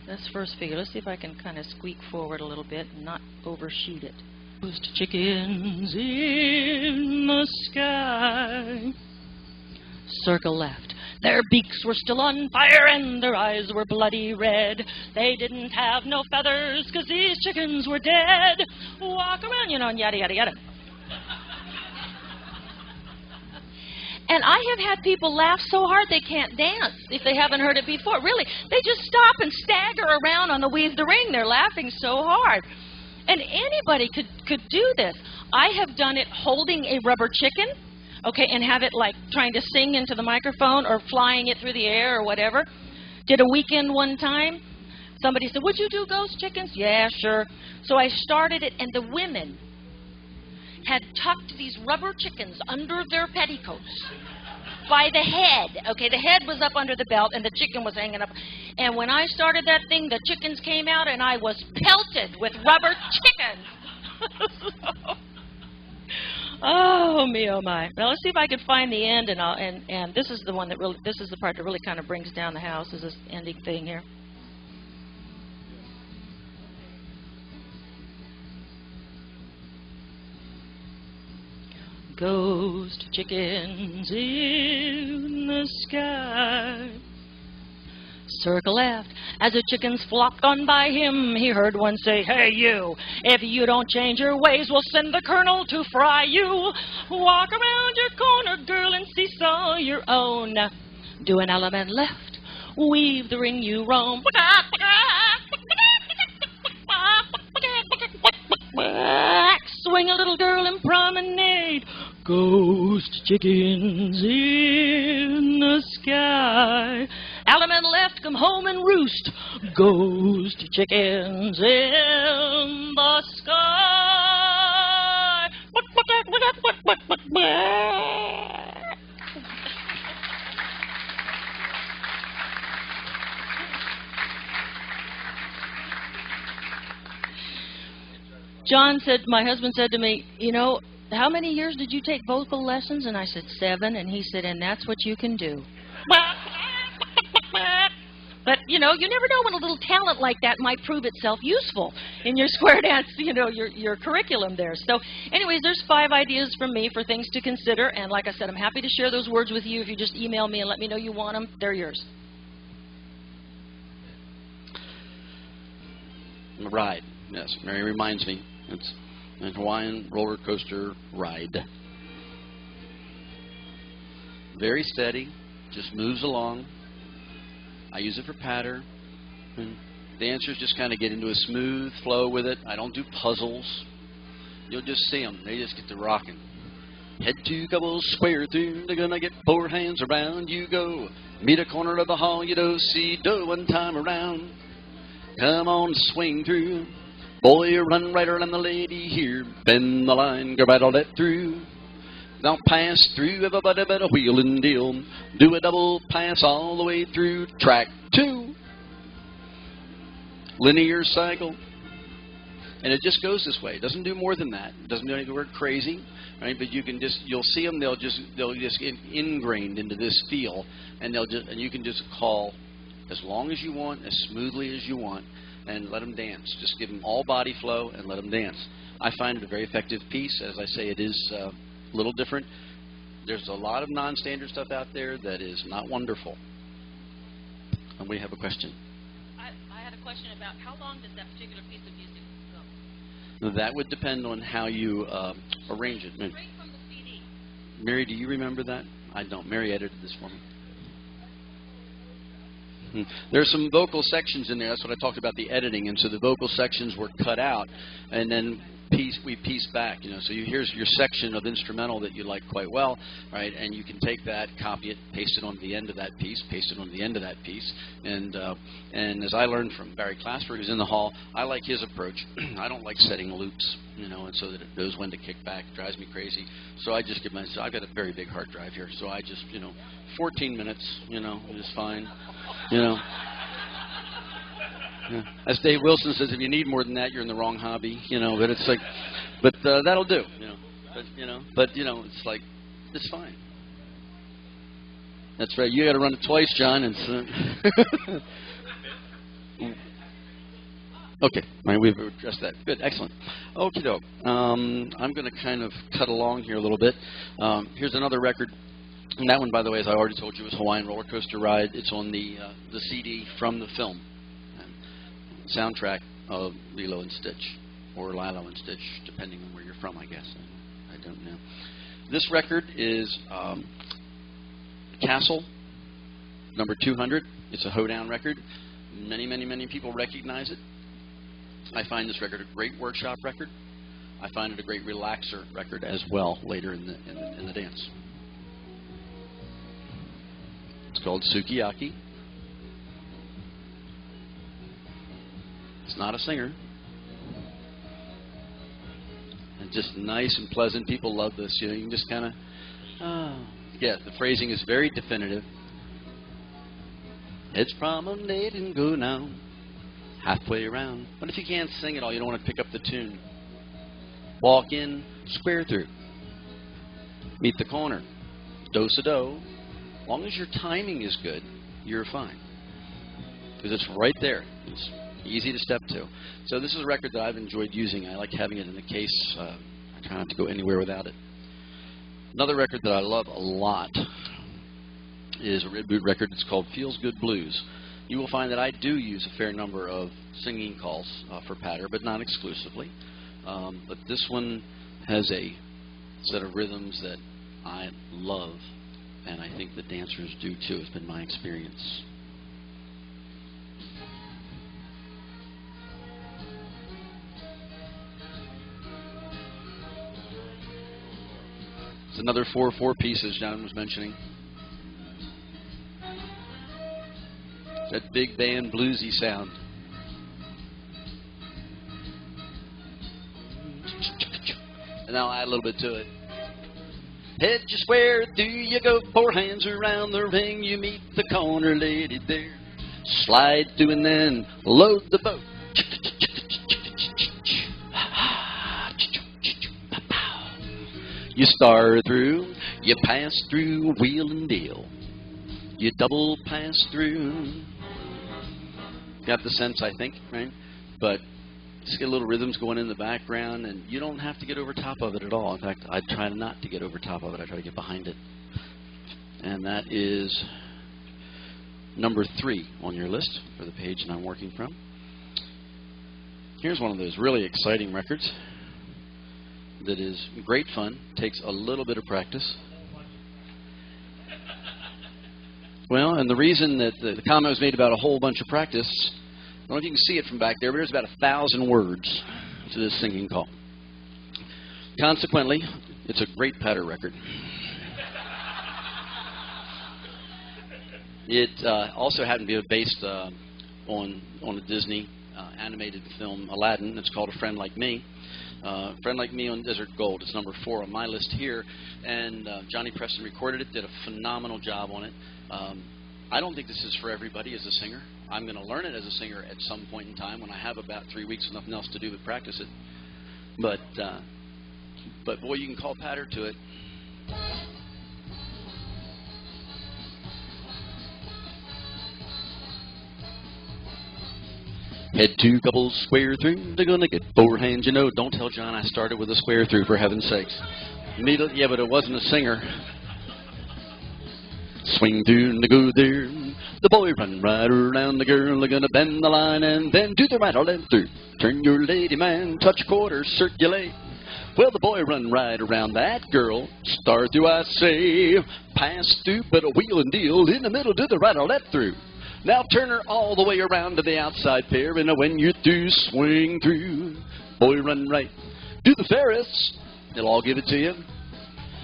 this first figure. Let's see if I can kind of squeak forward a little bit and not oversheet it. Ghost chickens in the sky. Circle left. Their beaks were still on fire and their eyes were bloody red. They didn't have no feathers 'cause these chickens were dead. Walk around, you know, and yada, yada, yada. And I have had people laugh so hard they can't dance if they haven't heard it before. Really, they just stop and stagger around on the Weave the Ring. They're laughing so hard. And anybody could do this. I have done it holding a rubber chicken. Okay, and have it like trying to sing into the microphone or flying it through the air or whatever. Did a weekend one time. Somebody said, would you do Ghost Chickens? Yeah, sure. So I started it, and the women had tucked these rubber chickens under their petticoats by the head. Okay, the head was up under the belt, and the chicken was hanging up. And when I started that thing, the chickens came out, and I was pelted with rubber chickens. Oh me, oh my! Now let's see if I can find the end, and this is the one that really, this is the part that really kind of brings down the house. Is this ending thing here? Ghost chickens in the sky. Circle left. As the chickens flocked on by him, he heard one say, hey you, if you don't change your ways, we'll send the colonel to fry you. Walk around your corner, girl, and seesaw your own. Do an element left. Weave the ring you roam. Swing a little girl and promenade. Ghost chickens in the sky. Element left, come home and roost. Ghost chickens in the sky. John said, my husband said to me, you know, how many years did you take vocal lessons? And I said, 7. And he said, and that's what you can do. But, you know, you never know when a little talent like that might prove itself useful in your square dance, you know, your curriculum there. So, anyways, there's 5 ideas from me for things to consider. And like I said, I'm happy to share those words with you. If you just email me and let me know you want them, they're yours. Right. Yes, Mary reminds me. It's a Hawaiian roller coaster ride. Very steady, just moves along. I use it for patter. And dancers just kind of get into a smooth flow with it. I don't do puzzles. You'll just see them. They just get to rocking. Head to couple square through. They're gonna get 4 hands around you go. Meet a corner of the hall. You don't see do one time around. Come on, swing through. Boy, you run right around the lady here. Bend the line, go right all that through. Now pass through. Everybody better wheel and deal. Do a double pass all the way through. Track 2. Linear cycle. And it just goes this way. It doesn't do more than that. It doesn't do anything crazy, right? But you can just, you'll see them. They'll just get ingrained into this feel, and you can just call as long as you want, as smoothly as you want, and let them dance. Just give them all body flow and let them dance. I find it a very effective piece. As I say, it is a little different. There's a lot of non-standard stuff out there that is not wonderful. And we have a question. I had a question about how long does that particular piece of music go? That would depend on how you arrange it. Straight from the CD. Mary, do you remember that? I don't. Mary edited this for me. There's some vocal sections in there. That's what I talked about, the editing. And so the vocal sections were cut out, and then we pieced back. You know, so here's your section of instrumental that you like quite well, right? And you can take that, copy it, paste it on the end of that piece, paste it on the end of that piece. And as I learned from Barry Clasper, who's in the hall, I like his approach. I don't like setting loops, you know, and so that it knows when to kick back. It drives me crazy. So I just give myself. I've got a very big hard drive here, so I just, 14 minutes, is fine. Yeah. As Dave Wilson says, if you need more than that, you're in the wrong hobby, but it's like, that'll do, it's like, it's fine. That's right. You got to run it twice, John. Okay. All right, we've addressed that. Good. Excellent. Okie doke. I'm going to kind of cut along here a little bit. Here's another record. And that one, by the way, as I already told you, was Hawaiian Roller Coaster Ride. It's on the CD from the film. Soundtrack of Lilo and Stitch, or Lilo and Stitch, depending on where you're from, I guess. I don't know. This record is Castle, number 200. It's a hoedown record. Many, many, many people recognize it. I find this record a great workshop record. I find it a great relaxer record as well later in the dance. It's called Sukiyaki. It's not a singer. And just nice and pleasant. People love this. You can just kind of, yeah, the phrasing is very definitive. It's promenade and go now, halfway around. But if you can't sing it all, you don't want to pick up the tune. Walk in, square through. Meet the corner. Do-sa-do. As long as your timing is good, you're fine. Because it's right there. It's easy to step to. So this is a record that I've enjoyed using. I like having it in the case. I try not to go anywhere without it. Another record that I love a lot is a Red Boot record. It's called Feels Good Blues. You will find that I do use a fair number of singing calls for patter, but not exclusively. But this one has a set of rhythms that I love, and I think the dancers do too. It's been my experience. It's another 4/4 pieces John was mentioning. That big band bluesy sound. And now I'll add a little bit to it. Head you square through, you go 4 hands around the ring, you meet the corner lady there. Slide through and then load the boat. You star through, you pass through, wheel and deal. You double pass through. Got the sense, I think, right? But just get little rhythms going in the background, and you don't have to get over top of it at all. In fact, I try not to get over top of it. I try to get behind it. And that is number 3 on your list for the page that I'm working from. Here's one of those really exciting records. that is great fun, takes a little bit of practice. Well, and the reason that the comment was made about a whole bunch of practice, I don't know if you can see it from back there, but there's about 1,000 words to this singing call. Consequently, it's a great patter record. It also happened to be based on a Disney animated film, Aladdin. It's called A Friend Like Me. Friend Like Me on Desert Gold. It's number 4 on my list here. And Johnny Preston recorded it, did a phenomenal job on it. I don't think this is for everybody as a singer. I'm going to learn it as a singer at some point in time when I have about 3 weeks with nothing else to do but practice it. But boy, you can call patter to it. Head 2 couples square through. They're going to get 4 hands. You know, don't tell John I started with a square through, for heaven's sakes. Yeah, but it wasn't a singer. Swing through and go there. The boy run right around the girl. They're going to bend the line and then do the right or left through. Turn your lady man, touch quarters, circulate. Well, the boy run right around that girl. Start through, I say. Pass through, but a wheel and deal. In the middle, do the right or left through. Now turn her all the way around to the outside pair. And when you're through, swing through. Boy run right. Do the Ferris. They'll all give it to you.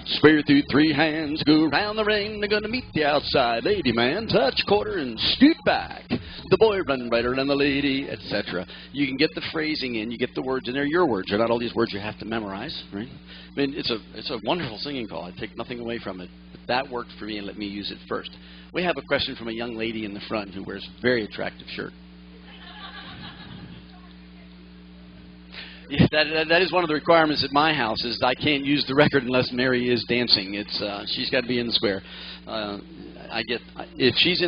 Square through 3 hands, go around the ring. They're going to meet the outside lady man. Touch quarter and scoot back. The boy run right around the lady, etc. You can get the phrasing in. You get the words in there. Your words. They're not all these words you have to memorize, right? I mean, it's a wonderful singing call. I take nothing away from it. But that worked for me and let me use it first. We have a question from a young lady in the front who wears a very attractive shirt. Yeah, that is one of the requirements at my house. Is I can't use the record unless Mary is dancing. She's got to be in the square. If she's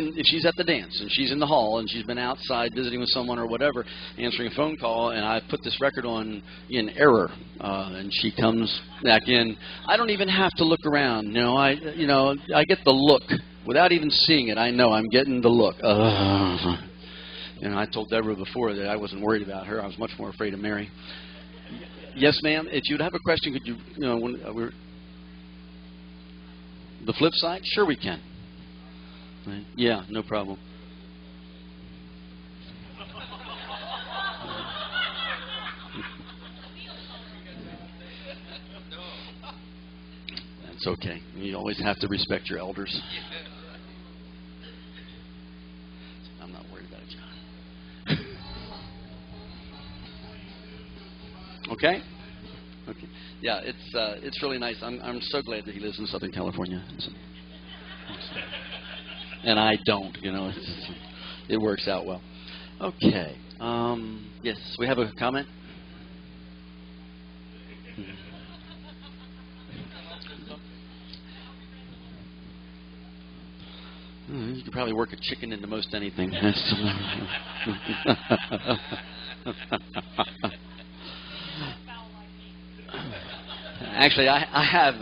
at the dance and she's in the hall and she's been outside visiting with someone or whatever, answering a phone call, and I put this record on in error, and she comes back in, I don't even have to look around. No, I get the look without even seeing it. I know I'm getting the look. I told Deborah before that I wasn't worried about her. I was much more afraid of Mary. Yes, ma'am. If you'd have a question, could you, the flip side? Sure, we can. Right. Yeah, no problem. That's okay. You always have to respect your elders. I'm not worried about it, John. Okay? Okay. Yeah, it's really nice. I'm so glad that he lives in Southern California. And I don't, it works out well. Okay. Yes, we have a comment? You could probably work a chicken into most anything. Actually, I have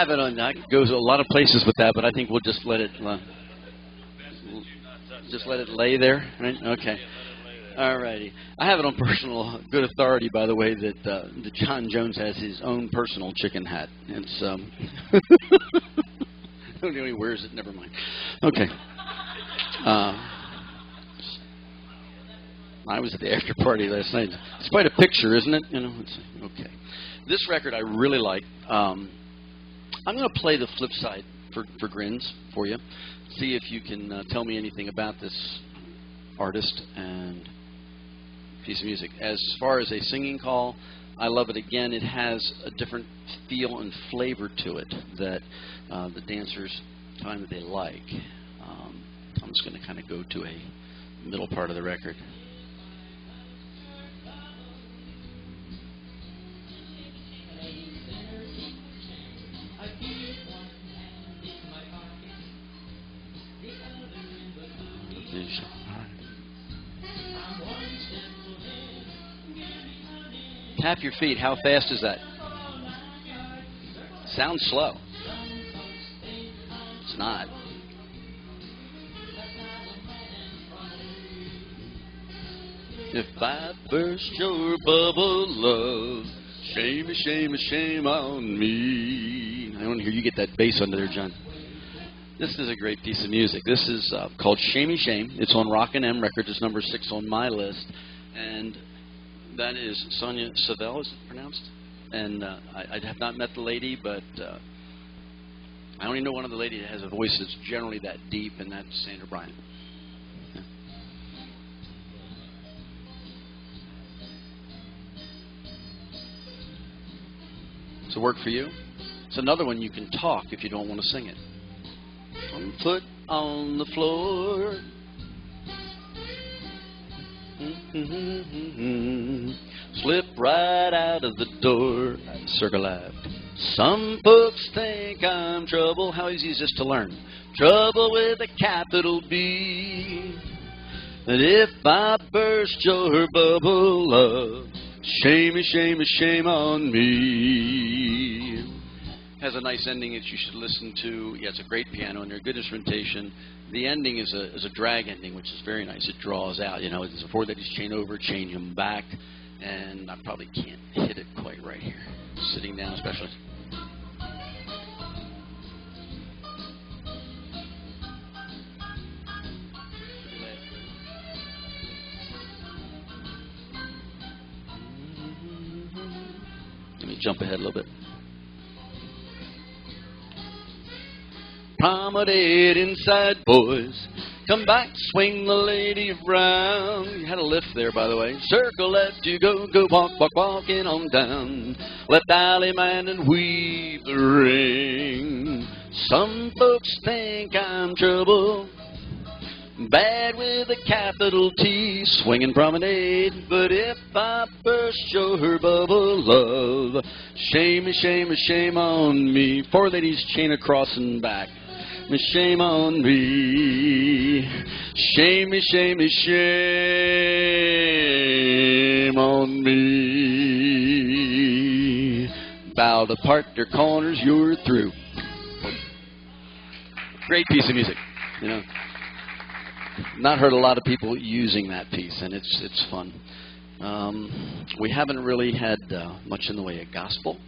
it on. I goes a lot of places with that, but I think we'll just let it lay there. Right? Okay. All righty. I have it on personal good authority, by the way, that John Jones has his own personal chicken hat. It's I don't know if he wears it. Never mind. Okay. I was at the after party last night. It's quite a picture, isn't it? Okay. This record I really like. I'm going to play the flip side for grins for you. See if you can tell me anything about this artist and piece of music. As far as a singing call, I love it. Again, it has a different feel and flavor to it that the dancers find that they like. I'm just going to kind of go to a middle part of the record. Tap your feet. How fast is that? Sounds slow. It's not. If I burst your bubble, love, shame, shame, shame on me. I want to hear you get that bass under there, John. This is a great piece of music. This is called Shamey Shame. It's on Rock and M Records. It's number 6 on my list. And that is Sonia Savelle, is it pronounced? And I have not met the lady, but I only know one other lady that has a voice that's generally that deep, and that's Sandra Bryant. Yeah. Does it work for you? It's another one you can talk if you don't want to sing it. 1 foot on the floor. Slip right out of the door. CALLERLAB. Some folks think I'm trouble. How easy is this to learn? Trouble with a capital B. And if I burst your bubble, love, shame, shame, shame on me. Has a nice ending that you should listen to. Yeah, it's a great piano and they're good instrumentation. The ending is a drag ending, which is very nice. It draws out. You know, it's a 4-ladies chain over, change them back, and I probably can't hit it quite right here. Sitting down, especially. Let me jump ahead a little bit. Promenade inside, boys. Come back, swing the lady around. You had a lift there, by the way. Circle left, you go, go walk, walk, walking on down. Left alley man and weave the ring. Some folks think I'm trouble, bad with a capital T, swinging promenade. But if I burst your bubble, love, shame, shame, shame on me. 4-ladies chain across and back. Shame on me. Shame, shame, shame on me. Bow to part their corners, you're through. Great piece of music, you know. Not heard a lot of people using that piece, and it's fun. We haven't really had much in the way of gospel,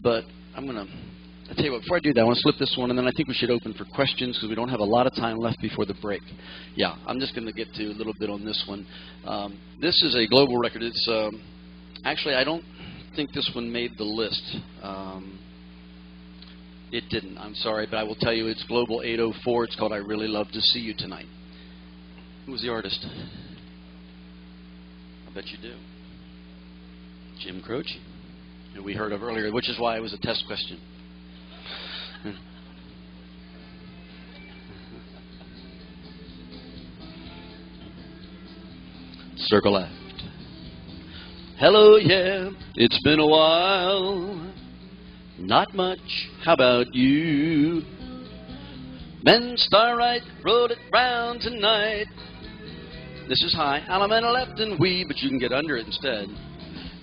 but I'll tell you what, before I do that, I want to slip this one, and then I think we should open for questions because we don't have a lot of time left before the break. Yeah, I'm just going to get to a little bit on this one. This is a global record. It's actually, I don't think this one made the list. It didn't. I'm sorry, but I will tell you it's Global 804. It's called I Really Love to See You Tonight. Who was the artist? I bet you do. Jim Croce, who we heard of earlier, which is why it was a test question. Circle left. Hello, yeah, it's been a while. Not much, how about you? Men star right, roll it round tonight. This is high, Alameda left and we, but you can get under it instead.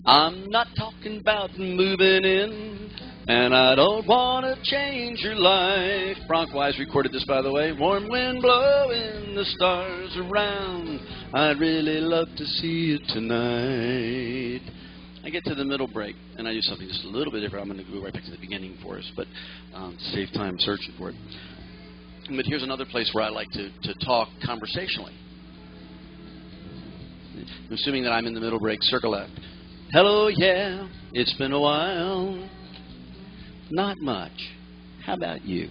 I'm not talking about moving in, and I don't want to change your life. Francois recorded this, by the way. Warm wind blowing, the stars around. I'd really love to see you tonight. I get to the middle break, and I do something just a little bit different. I'm going to go right back to the beginning for us, but to save time searching for it. But here's another place where I like to talk conversationally. Assuming that I'm in the middle break, circle left. Hello, yeah, it's been a while. Not much. How about you?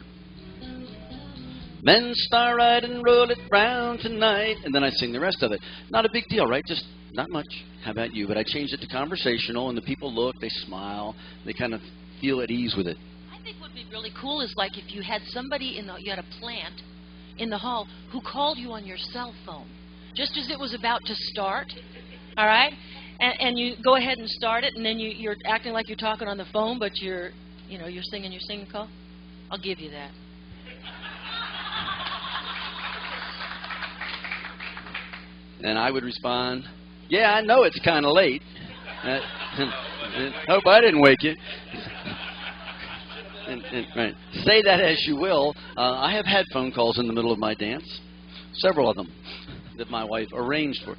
Men star right and roll it round tonight. And then I sing the rest of it. Not a big deal, right? Just not much. How about you? But I changed it to conversational, and the people look, they smile, they kind of feel at ease with it. I think what would be really cool is like if you had somebody you had a plant in the hall who called you on your cell phone just as it was about to start, all right? And you go ahead and start it, and then you're acting like you're talking on the phone, but you're singing your singing call. I'll give you that. And I would respond, yeah, I know it's kind of late. Hope I didn't wake you. Right. Say that as you will. I have had phone calls in the middle of my dance, several of them, that my wife arranged for.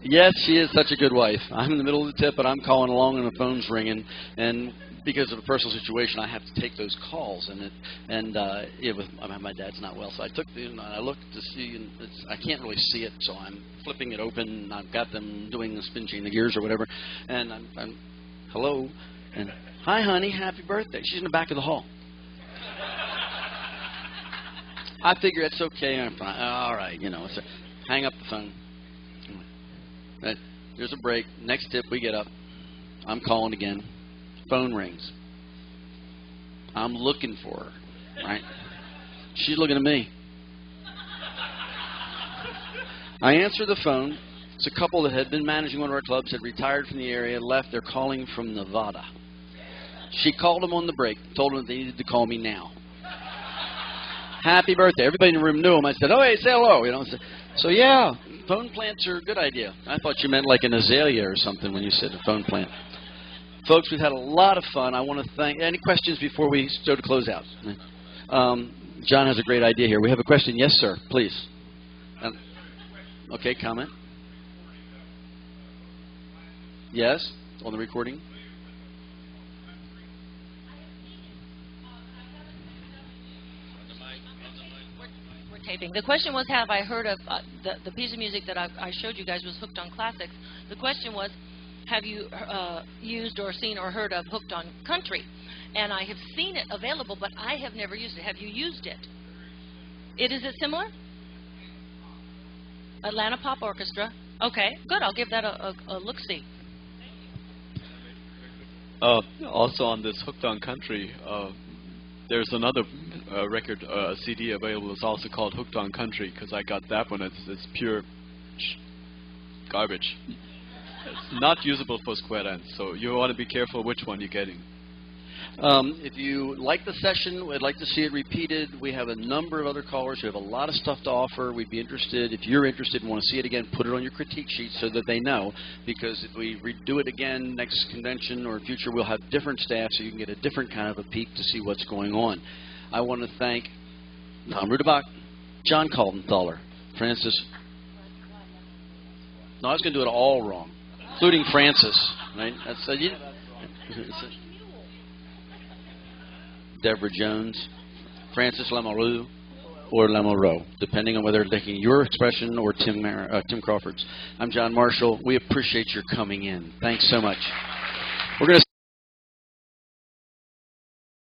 Yes, she is such a good wife. I'm in the middle of the tip, but I'm calling along and the phone's ringing, and because of a personal situation, I have to take those calls. My dad's not well, so I took and I looked to see, and I can't really see it, so I'm flipping it open. And I've got them doing the spin changing the gears or whatever, and I'm hello, and hi, honey, happy birthday. She's in the back of the hall. I figure it's okay. I'm fine. All right, So hang up the phone. There's a break. Next tip, we get up. I'm calling again. Phone rings. I'm looking for her, right? She's looking at me. I answer the phone. It's a couple that had been managing one of our clubs, had retired from the area, left. They're calling from Nevada. She called them on the break, told them they needed to call me now. Happy birthday. Everybody in the room knew him. I said, oh, hey, say hello. So, yeah, phone plants are a good idea. I thought you meant like an azalea or something when you said a phone plant. Folks, we've had a lot of fun. I want to thank... Any questions before we go to close out? John has a great idea here. We have a question. Yes, sir. Please. Okay, comment. Yes, on the recording. Taping. The question was, have I heard of the piece of music that I showed you guys was Hooked on Classics. The question was, have you used or seen or heard of Hooked on Country? And I have seen it available, but I have never used it. Have you used it? Is it similar? Atlanta Pop Orchestra. Okay, good. I'll give that a look-see. Also on this Hooked on Country, there's another record, CD available. It's also called Hooked on Country, because I got that one. It's pure garbage. It's not usable for square dance, so you want to be careful which one you're getting. If you like the session, would like to see it repeated, we have a number of other callers who have a lot of stuff to offer. We'd be interested. If you're interested and want to see it again, put it on your critique sheet so that they know, because if we redo it again next convention or future, we'll have different staff so you can get a different kind of a peek to see what's going on. I want to thank Tom Rudebock, John Kaltenthaler, Francis. No, I was going to do it all wrong, including Francis. Right? Deborah Jones, Francis Lamoureaux, or Lamoureaux, depending on whether they're taking your expression or Tim Crawford's. I'm John Marshall. We appreciate your coming in. Thanks so much.